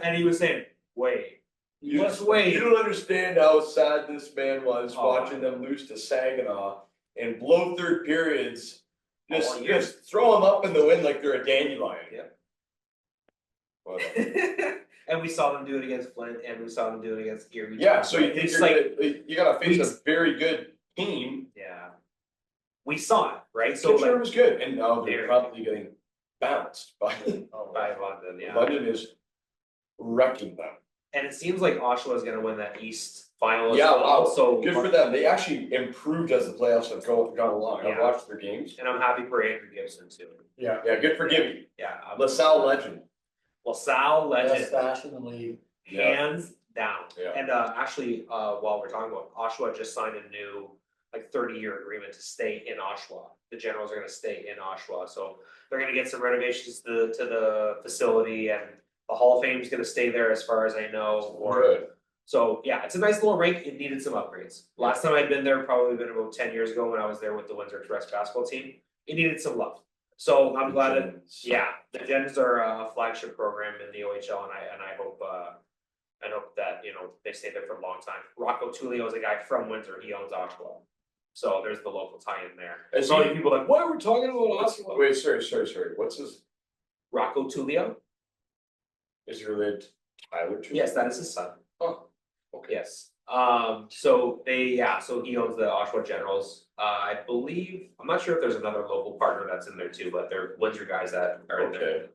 and he was saying, wait. You must wait. You don't understand how sad this man was Oh. watching them lose to Saginaw and blow third periods. Oh, yeah. Just throw them up in the wind like they're a dandelion. Yep. Whatever. And we saw them do it against Flint, and we saw them do it against Erie. Yeah, so you think It's you gotta face a very good team. yeah. We saw it, right? So So it was good, and now they're Very probably getting bounced by by London, yeah. London is wrecking them. And it seems like Oshawa is gonna win that East final as Yeah, well, wow, so. good for them. They actually improved as the playoffs have gone along. I've Yeah. watched their games. And I'm happy for Andrew Gibson too. Yeah, Yeah, good for Gibby. Yeah. LaSalle legend. LaSalle best legend, stash in the league. hands down. Yeah. And actually, while we're talking about Oshawa just signed a new, like 30-year agreement to stay in Oshawa. The Generals are gonna stay in Oshawa, so they're gonna get some renovations to the facility, and the Hall of Fame is gonna stay there as far as I know, Good. So, yeah, it's a nice little rink, it needed some upgrades. Last time I'd been there, probably been about 10 years ago when I was there with the Windsor Express basketball team, it needed some love. So I'm glad that, yeah, the Gens are a flagship program in the OHL, and I hope that, they stay there for a long time. Rocco Tullio is a guy from Windsor, he owns Oshawa. So there's the local tie-in there. Is So he- many people are like, why are we talking about Oshawa? Wait, sorry. What's his, Rocco Tullio? is he related to Tyler too? Yes, that is his son. Oh, okay. Yes, so he owns the Oshawa Generals, I believe, I'm not sure if there's another local partner that's in there too, but they're Windsor guys that are in there. Okay.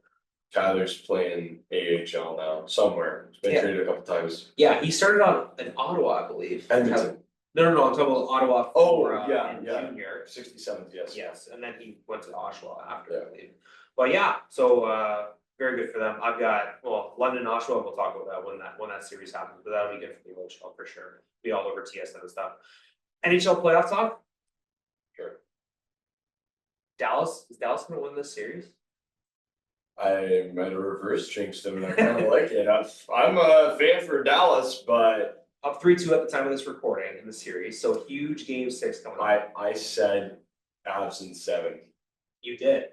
Tyler's playing AHL now, somewhere. He's been Yeah. traded a couple times. Yeah, he started out in Ottawa, I believe. Edmonton. No, I'm talking about Ottawa Oh, for, yeah, in yeah. junior. 67th, yes. Yes, and then he went to Oshawa after, Yeah. I believe. But yeah, so very good for them. I've got, well, London, Oshawa, we'll talk about that when that series happens, but that'll be good for the OHL for sure. Be all over TSN and stuff. NHL playoff talk. Sure. Dallas, is Dallas gonna win this series? I might have reverse jinxed him and I kind of like it. I'm a fan for Dallas, but Up 3-2 at the time of this recording in the series, so huge game 6 coming up. I said Avs in 7. You did.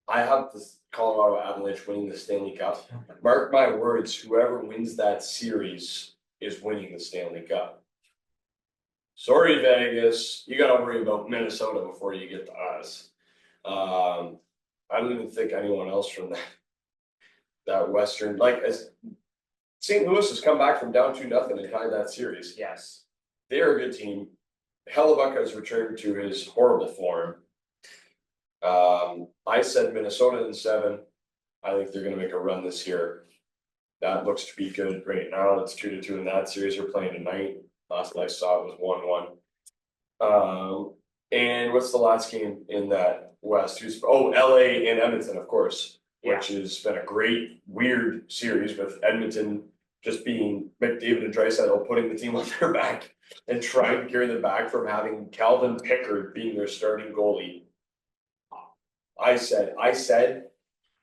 I have the Colorado Avalanche winning the Stanley Cup. Mark my words, whoever wins that series is winning the Stanley Cup. Sorry, Vegas, you gotta worry about Minnesota before you get to us. I don't even think anyone else from that Western, like as St. Louis has come back from down 2-0 and tied that series. Yes. They're a good team. Hellebuck has returned to his horrible form. I said Minnesota in 7. I think they're going to make a run this year. That looks to be good right now. It's 2-2 in that series. They're playing tonight. Last I saw it was 1-1. And what's the last game in that West? LA and Edmonton, of course, which has been a great, weird series with Edmonton just being McDavid and Draisaitl putting the team on their back and trying to carry them back from having Calvin Pickard being their starting goalie. I said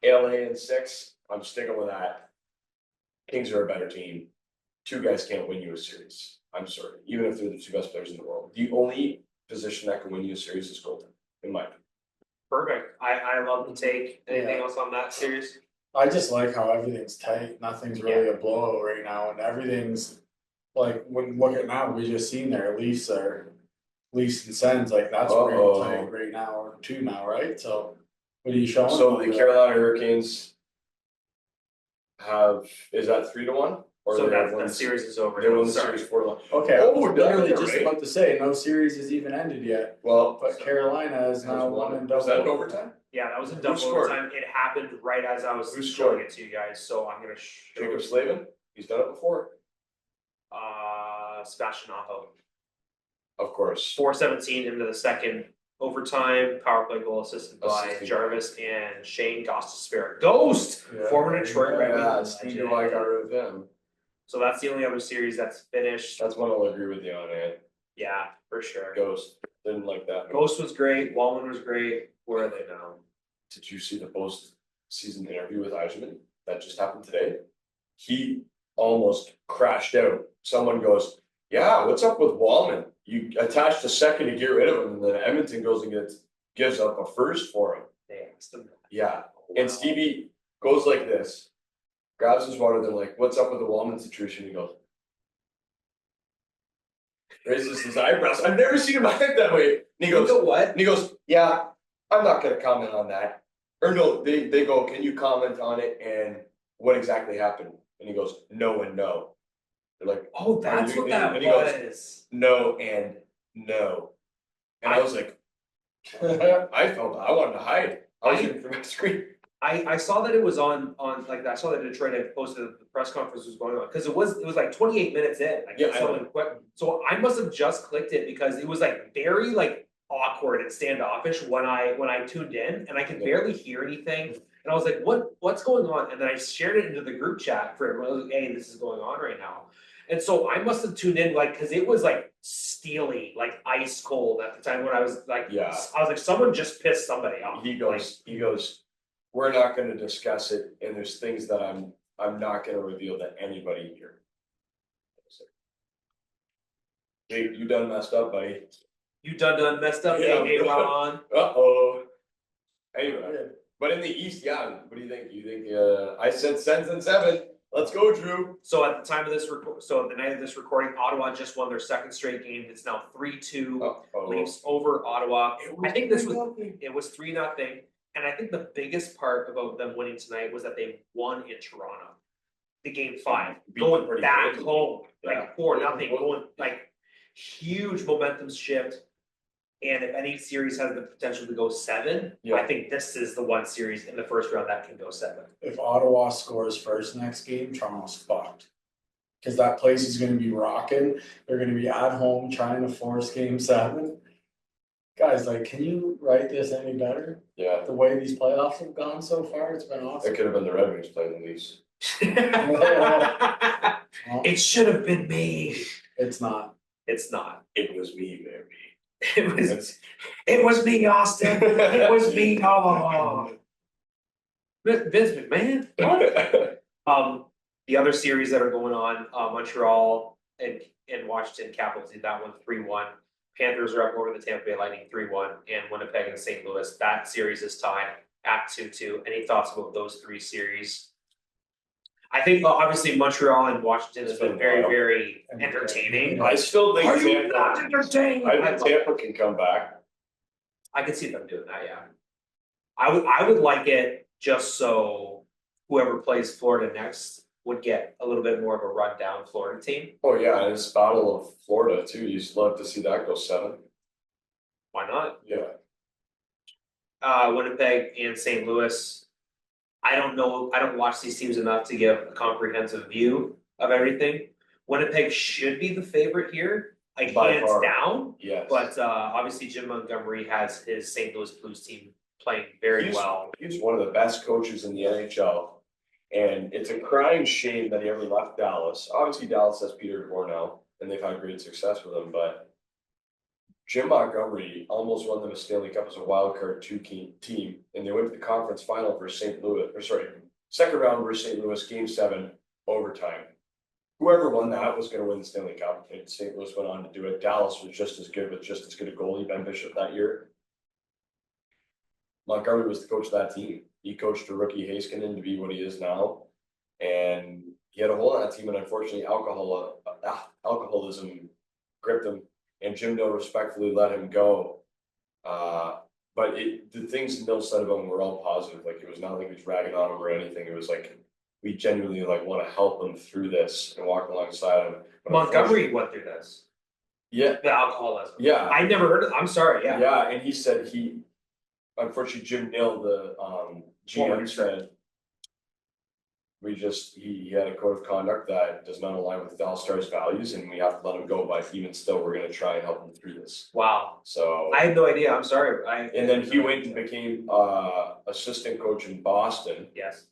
LA in 6. I'm sticking with that. Kings are a better team. 2 guys can't win you a series. I'm sorry. Even if they're the 2 best players in the world. The only position that can win you a series is goaltending, in my opinion. Perfect. I love the take. Anything else on that series? I just like how everything's tight. Nothing's really a blowout right now, and everything's like when look at now. We just seen their Leafs and Sens, like that's real tight right now, or 2 now, right? So what are you showing? So the Carolina Hurricanes is that 3-1? Or So that series is over. They won the series 4-1. Okay, I was did I literally get that just right? about to say no series has even ended yet, Well, but Carolina is now one and double. Was that an overtime? Yeah, that was a Who double scored? overtime. It happened right as I was Who showing scored? it to you guys, so I'm gonna show Jacob Slavin? He's done it before. Sebastian Aho. Of course. 4:17 into the second overtime, power play goal assisted by Assisted. Jarvis and Shane Gostisbehere. Ghost! Yeah. Former Detroit Red Yeah, Wings Steve legend. I got rid of him. So that's the only other series that's finished. That's one I'll agree with you on, Ed. Yeah, for sure. Ghost. Didn't like that. Ghost was great, Wallman was great. Where are they now? Did you see the post-season interview with Eichmann that just happened today? He almost crashed out. Someone goes, "Yeah, what's up with Wallman? You attached a second to get rid of him, and then Edmonton goes and gives up a first for him." They asked him. Yeah, and Stevie goes like this, grabs his water. They're like, "What's up with the Wallman situation?" He goes, raises his eyebrows. I've never seen him act that way. And he goes, You know what? And he goes, "Yeah, I'm not gonna comment on that." Or no, they go, "Can you comment on it and what exactly happened?" And he goes, "No and no." They're like, Oh, that's what that and he goes, was. "No and no." And I was like, I wanted to hide. I was looking for my screen. I saw that it was on like I saw that Detroit had posted that the press conference was going on because it was like 28 minutes in. Like Yeah, I know. something quick. So I must have just clicked it because it was like very like awkward and standoffish when I tuned in and I could barely hear anything. And I was like, what's going on? And then I shared it into the group chat for everyone. I was like, hey, this is going on right now. And so I must have tuned in like because it was like steely, like ice cold at the time when I was like, Yeah. I was like, someone just pissed somebody off. He goes, "We're not gonna discuss it, and there's things that I'm not gonna reveal to anybody here." Hey, you done messed up, buddy. You done messed up, Yeah. hey Ron. Anyway, but in the East, yeah, what do you think? You think, I said Sens in 7. Let's go, Drew. So at the time of this so the night of this recording, Ottawa just won their second straight game. It's now 3-2 Leafs over Ottawa. I think it was 3-0. And I think the biggest part about them winning tonight was that they won in Toronto. The game 5. Going back home. Like 4-0, going like huge momentum shift. And if any series has the potential to go 7, I think this is the one series in the first round that can go 7. If Ottawa scores first next game, Toronto's fucked. Because that place is gonna be rocking. They're gonna be at home trying to force game 7. Guys, like, can you write this any better? Yeah, The way these playoffs have gone so far, it's been it awesome. could have been the Red Wings playing the Leafs. It should have been me. It's not. It's not. It was me, baby. It was me, Austin. It was me all along. Vince McMahon. What? The other series that are going on, Montreal and Washington Capitals did that one 3-1. Panthers are up over the Tampa Bay Lightning 3-1, and Winnipeg and St. Louis. That series is tied at 2-2. Any thoughts about those three series? I think obviously Montreal and Washington has been very, very entertaining. I still think Are you Tampa, not entertained? I think Tampa can come back. I could see them doing that, yeah. I would like it just so whoever plays Florida next would get a little bit more of a rundown Florida team. Oh yeah, and it's Battle of Florida too. You'd love to see that go 7. Why not? Yeah. Winnipeg and St. Louis. I don't know. I don't watch these teams enough to give a comprehensive view of everything. Winnipeg should be the favorite here, like By hands far. down. Yes. But obviously Jim Montgomery has his St. Louis Blues team playing very well. He's one of the best coaches in the NHL. And it's a crying shame that he ever left Dallas. Obviously, Dallas has Peter DeBoer now, and they've had great success with him. But Jim Montgomery almost won them a Stanley Cup as a wild card team, and they went to the conference final versus St. Louis. Or sorry, second round versus St. Louis, Game 7, overtime. Whoever won that was going to win the Stanley Cup, and St. Louis went on to do it. Dallas was just as good with just as good a goalie, Ben Bishop, that year. Montgomery was the coach of that team. He coached a rookie Heiskanen to be what he is now, and he had a hole in that team. And unfortunately, alcoholism gripped him, and Jim Mill respectfully let him go. But the things Mill said about him were all positive. Like, it was not like he was ragging on him or anything. It was like, we genuinely want to help him through this and walk alongside him. But Montgomery went through this. Yeah. The alcoholism. Yeah. I never heard of it. I'm sorry. Yeah. Yeah, and he said unfortunately, Jim Nill, the GM, said he had a code of conduct that does not align with Dallas Stars values, and we have to let him go. But even still, we're going to try and help him through this. Wow. So I had no idea. I'm sorry. And then he went and became assistant coach in Boston. Yes.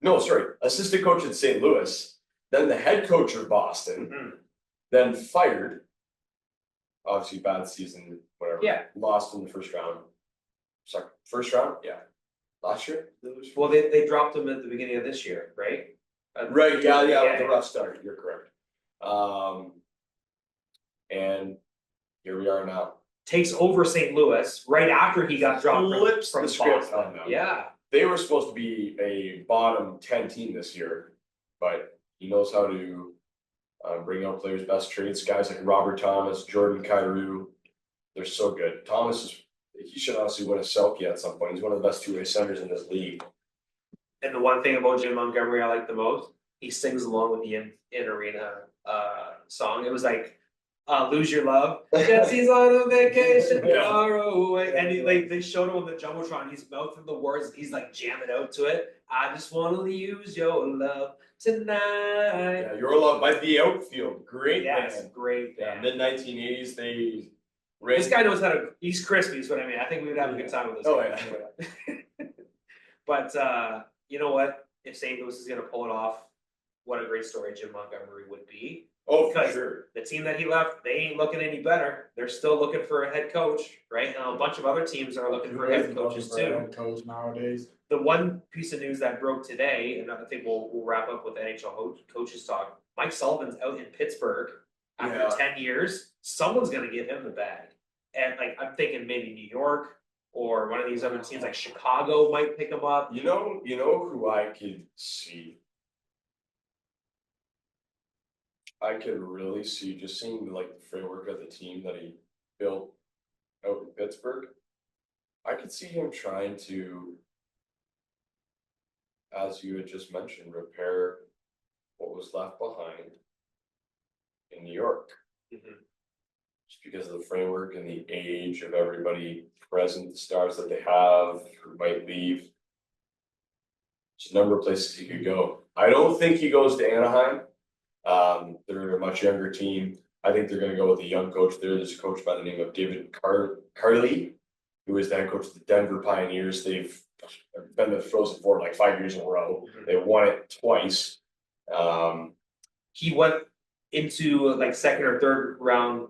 No, sorry, assistant coach in St. Louis. Then the head coach of Boston. Then fired. Obviously, bad season, whatever. Yeah. Lost in the first round. First round? Yeah. Last year? Well, they dropped him at the beginning of this year, right? Right, yeah, with the rough start, you're correct. And here we are now. Takes over St. Louis right after he got dropped Flips from the script Boston. on them. Yeah. They were supposed to be a bottom 10 team this year, but he knows how to bring out players' best traits. Guys like Robert Thomas, Jordan Kyrou, they're so good. He should honestly win a Selkie at some point. He's one of the best two-way centers in this league. And the one thing about Jim Montgomery I like the most, he sings along with the in arena song. It was like Lose Your Love. Yes, he's on a vacation far away. And they showed him on the Jumbotron, he's mouthing the words and he's like jamming out to it. I just wanna use your love tonight. Yeah, Your Love by The Outfield. Great band. Great Yeah, band. mid-1980s, This guy knows how to, he's crispy is what I mean. I think we would have a good time with this guy. Yeah. But you know what? If St. Louis is gonna pull it off, what a great story Jim Montgomery would be. Oh, for Because sure. the team that he left, they ain't looking any better. They're still looking for a head coach, right? And a bunch of other teams are looking for head coaches too. Head coach nowadays. The one piece of news that broke today, and I think we'll wrap up with NHL coaches talk. Mike Sullivan's out in Pittsburgh after 10 years. Someone's gonna give him the bag. And I'm thinking maybe New York or one of these other teams like Chicago might pick him up. You know who I could see? I could really see, just seeing the framework of the team that he built out in Pittsburgh. I could see him trying to, as you had just mentioned, repair what was left behind in New York. Just because of the framework and the age of everybody present, the stars that they have, who might leave. There's a number of places he could go. I don't think he goes to Anaheim. They're a much younger team. I think they're gonna go with a young coach there. There's a coach by the name of David Carley, who is the head coach of the Denver Pioneers. They've been the Frozen Four like 5 years in a row. They won it twice. He went into like second or third round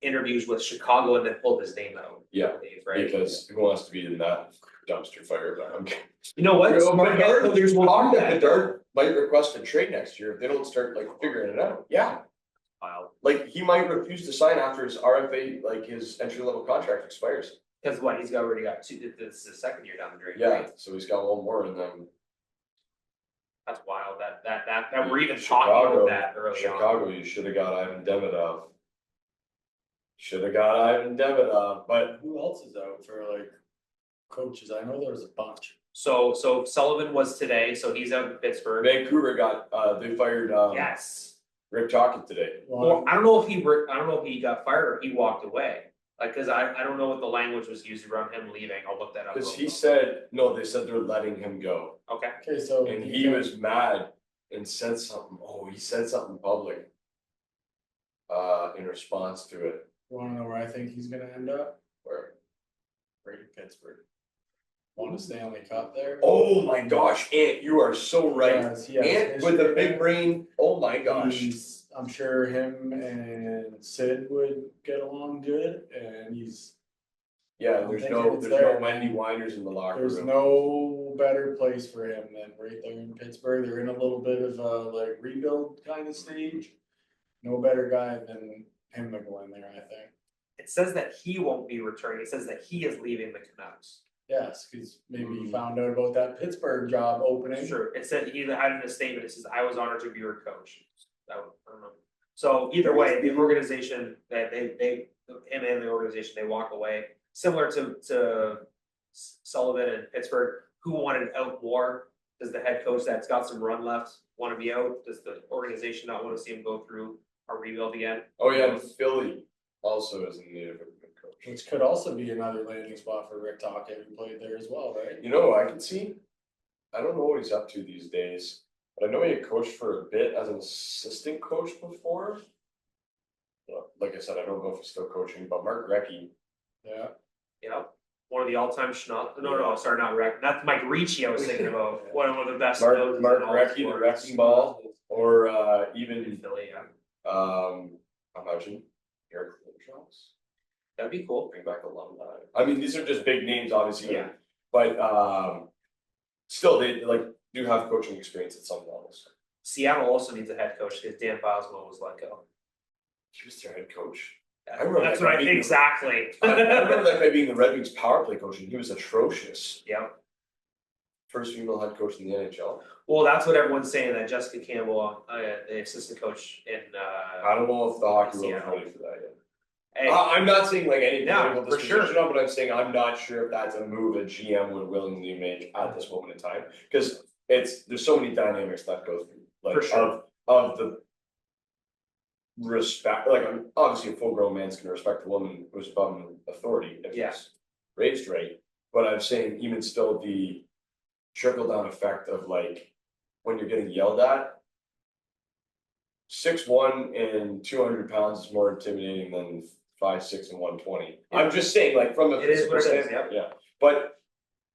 interviews with Chicago and then pulled his name out. Yeah, I believe, right? because who wants to be in that dumpster fire? But I'm kidding. You know what? Smart head coaches There's will talk do that that. Bedard might request a trade next year if they don't start like figuring it out. Yeah, Wow. like he might refuse to sign after his RFA, like his entry level contract expires. Because what, he's already got two, this is the second year down the drain. Yeah, right? so he's got one more, and then That's wild, that we're even Chicago, talking about that early on. Chicago, you should have got Ivan Demidov. Should have got Ivan Demidov, but Who else is out for like coaches? I know there was a bunch. So Sullivan was today, so he's out in Pittsburgh. Vancouver got they fired Yes. Rick Tocchet today. Well, I don't know if he got fired or he walked away. Like, cause I don't know what the language was used around him leaving. I'll look that up. Because he said, no, they said they're letting him go. Okay. Okay, so. And he was mad and said something, he said something public. In response to it, You wanna know where I think he's gonna end up? where, Right in Pittsburgh. Won a Stanley Cup there. oh my gosh, Ant, you are so right. Yes, yes, Ant with the history big there. brain, oh my gosh. I'm sure him and Sid would get along good, and Yeah, I'm there's thinking no, it's there's there. no Wendy Weiners in the locker there's room. no better place for him than right there in Pittsburgh. They're in a little bit of a like rebuild kind of stage. No better guy than him to go in there, I think. It says that he won't be returning. It says that he is leaving the Canucks. Yes, because maybe he found out about that Pittsburgh job opening. Sure. It said he had in a statement. It says, "I was honored to be your coach." I don't know. So either way, the organization that they him and the organization, they walk away. Similar to Sullivan and Pittsburgh, who wanted out more? Does the head coach that's got some run left want to be out? Does the organization not want to see him go through a rebuild again? Oh yeah, and Philly also is in need of a good coach. Which could also be another landing spot for Rick Tocchet, who played there as well, right? You know what I can see? I don't know what he's up to these days, but I know he had coached for a bit as an assistant coach before. Well, like I said, I don't know if he's still coaching, but Mark Recchi. Yeah. Yep. One of the all-time schnoz. No, sorry, not Rec. Not Mike Ricci. I was thinking about one of the best. Mark noses in all Recchi, the sports. wrecking ball, or In even Philly, yeah. imagine Eric Lindros. That'd be cool. Bring back alumni. I mean, these are just big names, obviously. Yeah. But still, they like do have coaching experience at some levels. Seattle also needs a head coach because Dan Boswell was let go. He was their head coach. I remember That's that what guy I being- exactly. I remember that guy being the Red Wings power play coach, and he was atrocious. Yeah. First female head coach in the NHL. Well, that's what everyone's saying. That Jessica Campbell, the assistant coach in. I don't know if the hockey world is Seattle. ready for that yet. Hey, I'm not saying like any No, political for sure. disposition, but I'm saying I'm not sure if that's a move a GM would willingly make at this moment in time, because there's so many dynamics that go through, like For sure. of the respect. Like obviously, a full-grown man's gonna respect a woman who's above him in authority if Yeah. he's raised right. But I'm saying even still, the trickle-down effect of like when you're getting yelled at. 6'1" and 200 pounds is more intimidating than 5'6" and 120. I'm just saying, like from a It is what it is, physical yep. standpoint, yeah. But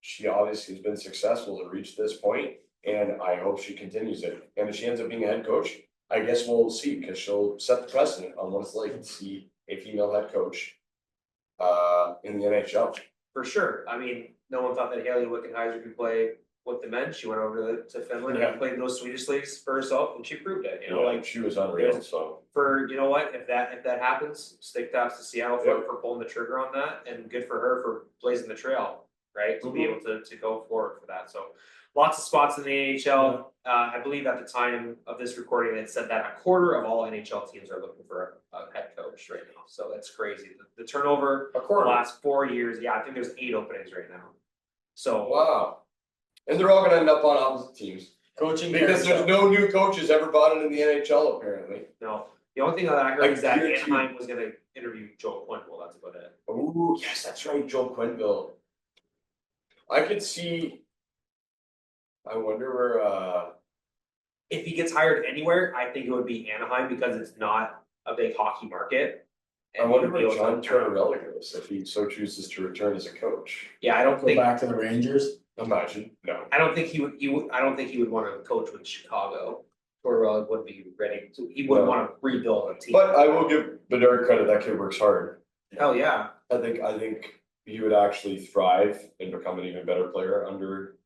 she obviously has been successful to reach this point, and I hope she continues it. And if she ends up being a head coach, I guess we'll see, because she'll set the precedent on what it's like to see a female head coach in the NHL. For sure. I mean, no one thought that Haley Wickenheiser could play with the men. She went over to Finland Yeah. and played those Swedish leagues for herself, and she proved it. You know, Yeah, like she was unreal. So for you know what, if that happens, stick taps to Seattle for, Yep. for pulling the trigger on that, and good for her for blazing the trail, right? To be able to go forward for that. So lots of spots in the NHL. I believe at the time of this recording, it said that a quarter of all NHL teams are looking for a head coach right now. So that's crazy. The turnover a the quarter. last 4 years, yeah, I think there's 8 openings right now. So Wow. And they're all gonna end up on opposite teams. Coaching. Because there's no new coaches ever brought in the NHL apparently. no, the only thing that I heard I is that guarantee you- Anaheim was gonna interview Joe Quenneville. That's about it. Oh, yes, that's right, Joe Quenneville. I could see. I wonder where If he gets hired anywhere, I think it would be Anaheim because it's not a big hockey market. I And wonder he would be where able to John kind of- Tortorella goes if he so chooses to return as a coach. Yeah, I don't Go think back to the Rangers. Imagine, no. I don't think he would. I don't think he would want to coach with Chicago. Tortorella wouldn't be ready to. He wouldn't No. want to rebuild a team. But I will give Bedard credit, that kid works hard. Hell yeah. I think he would actually thrive and become an even better player under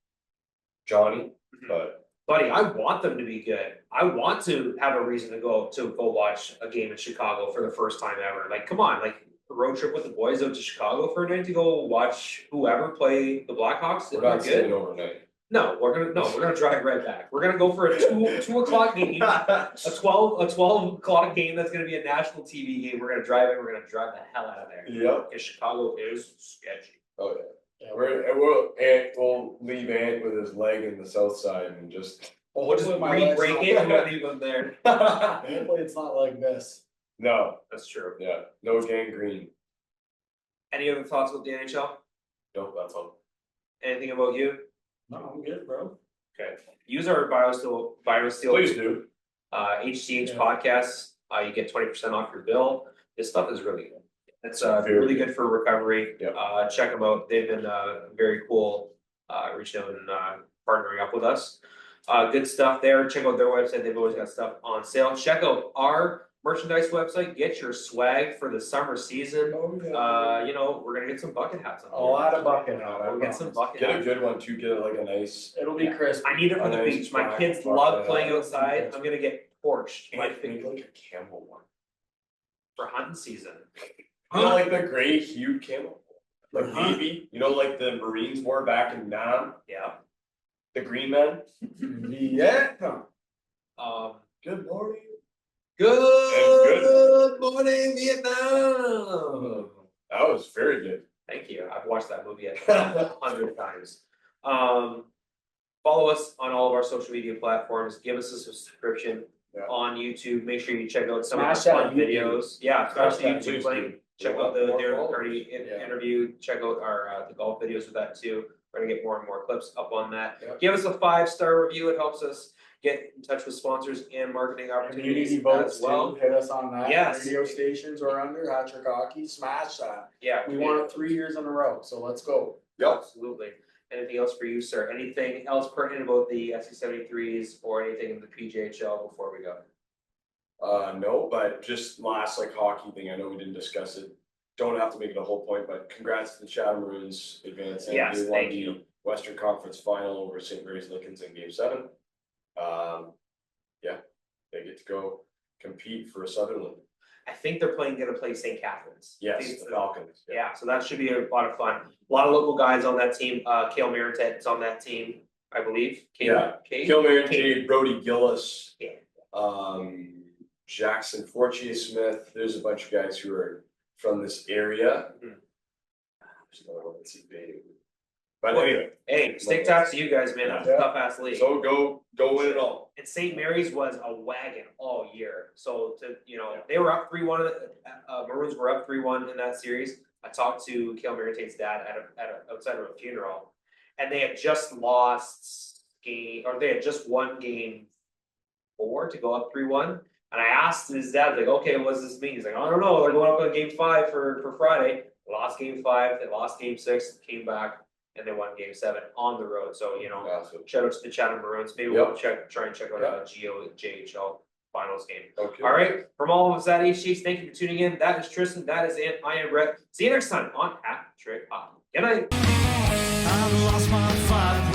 Johnny, but Buddy, I want them to be good. I want to have a reason to go watch a game in Chicago for the first time ever. Like, come on, like a road trip with the boys out to Chicago for a night to go watch whoever play the Blackhawks. we're They're not staying good. overnight. No, we're gonna drive right back. We're gonna go for a 2 o'clock game, a 12 o'clock game that's gonna be a national TV game. We're gonna drive in. We're gonna drive the hell out of there. Yep, Because Chicago is sketchy. oh yeah. We'll leave Ant with his leg in the south side and just, Well, we'll just Hopefully my leg's re-break not- it and we'll leave them there. Hopefully it's not like this. no, That's true. yeah, no gangrene. Any other thoughts with the NHL? Nope, that's all. Anything about you? No, I'm good, bro. Okay. Use our BioSteel Please do. HCH Yeah. podcasts. You get 20% off your bill. This stuff is really good. It's Very really good for recovery. Yep. Check them out. They've been very cool. Reaching out and partnering up with us. Good stuff there. Check out their website. They've always got stuff on sale. Check out our merchandise website. Get your swag for the summer season. You know, we're gonna get some bucket hats on. I'll add a bucket hat. We'll get some bucket Get a hats. good one too, get like a nice. It'll be Yeah. crisp. I need it for A the nice beach. My black kids bucket love hat. playing outside. I'm gonna get torched. My Make like a camel one. for hunting season. You know, like the gray hued camel, like Huh? navy, you know, like the Marines wore back in Nam, Yeah. the green man. Yeah. Good morning. Good morning, Vietnam. That was very good. Thank you. I've watched that movie 100 times. Follow us on all of our social media platforms. Give us a subscription Yeah. on YouTube. Make sure you check out some Smash of the that fun YouTube. videos. Yeah, Smash smash the that, YouTube please link. do. Check We out want the more Darren followers. McCarty Yeah. interview. Check out our the golf videos with that too. We're gonna get more and more clips up on that. Yeah. Give us a 5-star review. It helps us get in touch with sponsors and marketing opportunities Community votes as well. too. Hit us on that. Yes. Radio stations or under Hat-Trick Hockey. Smash that. Yeah, We won it 3 years in a row, so let's go. Yep. Absolutely. Anything else for you, sir? Anything else pertinent about the SC73s or anything in the PJHL before we go? No, but just last like hockey thing, I know we didn't discuss it. Don't have to make it a whole point, but congrats to the Chatham Maroons advancing. Yes, They won thank the you. Western Conference Final over St. Mary's Lincolns in Game 7. Yeah, they get to go compete for Sutherland. I think they're gonna play St. Catharines. I think Yes, it's the Falcons. Yeah, so that should be a lot of fun. A lot of local guys on that team. Cale Maritet is on that team, I believe. Yeah. Cade? Kilmer, Cade. Brody Gillis. Yeah. Jackson Fortier Smith, there's a bunch of guys who are from this area. Mhm. There's another one that's in Bay. But anyway, Hey, stick taps to you guys, man. That's a Yeah. tough ass league. so go win it all. And St. Mary's was a wagon all year. So they were up 3-1. Maroons were up 3-1 in that series. I talked to Cale Maritet's dad outside of a funeral, and they had just won game 4 to go up 3-1. And I asked his dad, like, okay, what does this mean? He's like, I don't know. They're going up on game 5 for Friday. They lost game 5, they lost game 6, came back, and they won game 7 on the road. So, Yeah, so, shout out to the Chatham Maroons. Maybe Yep. we'll try and check out a JHL finals game. okay. All right, from all of us at HCH, thank you for tuning in. That is Tristan, that is Ant, I am Brett. See you next time on Hat Trick Hockey. Good night. I've lost my fight.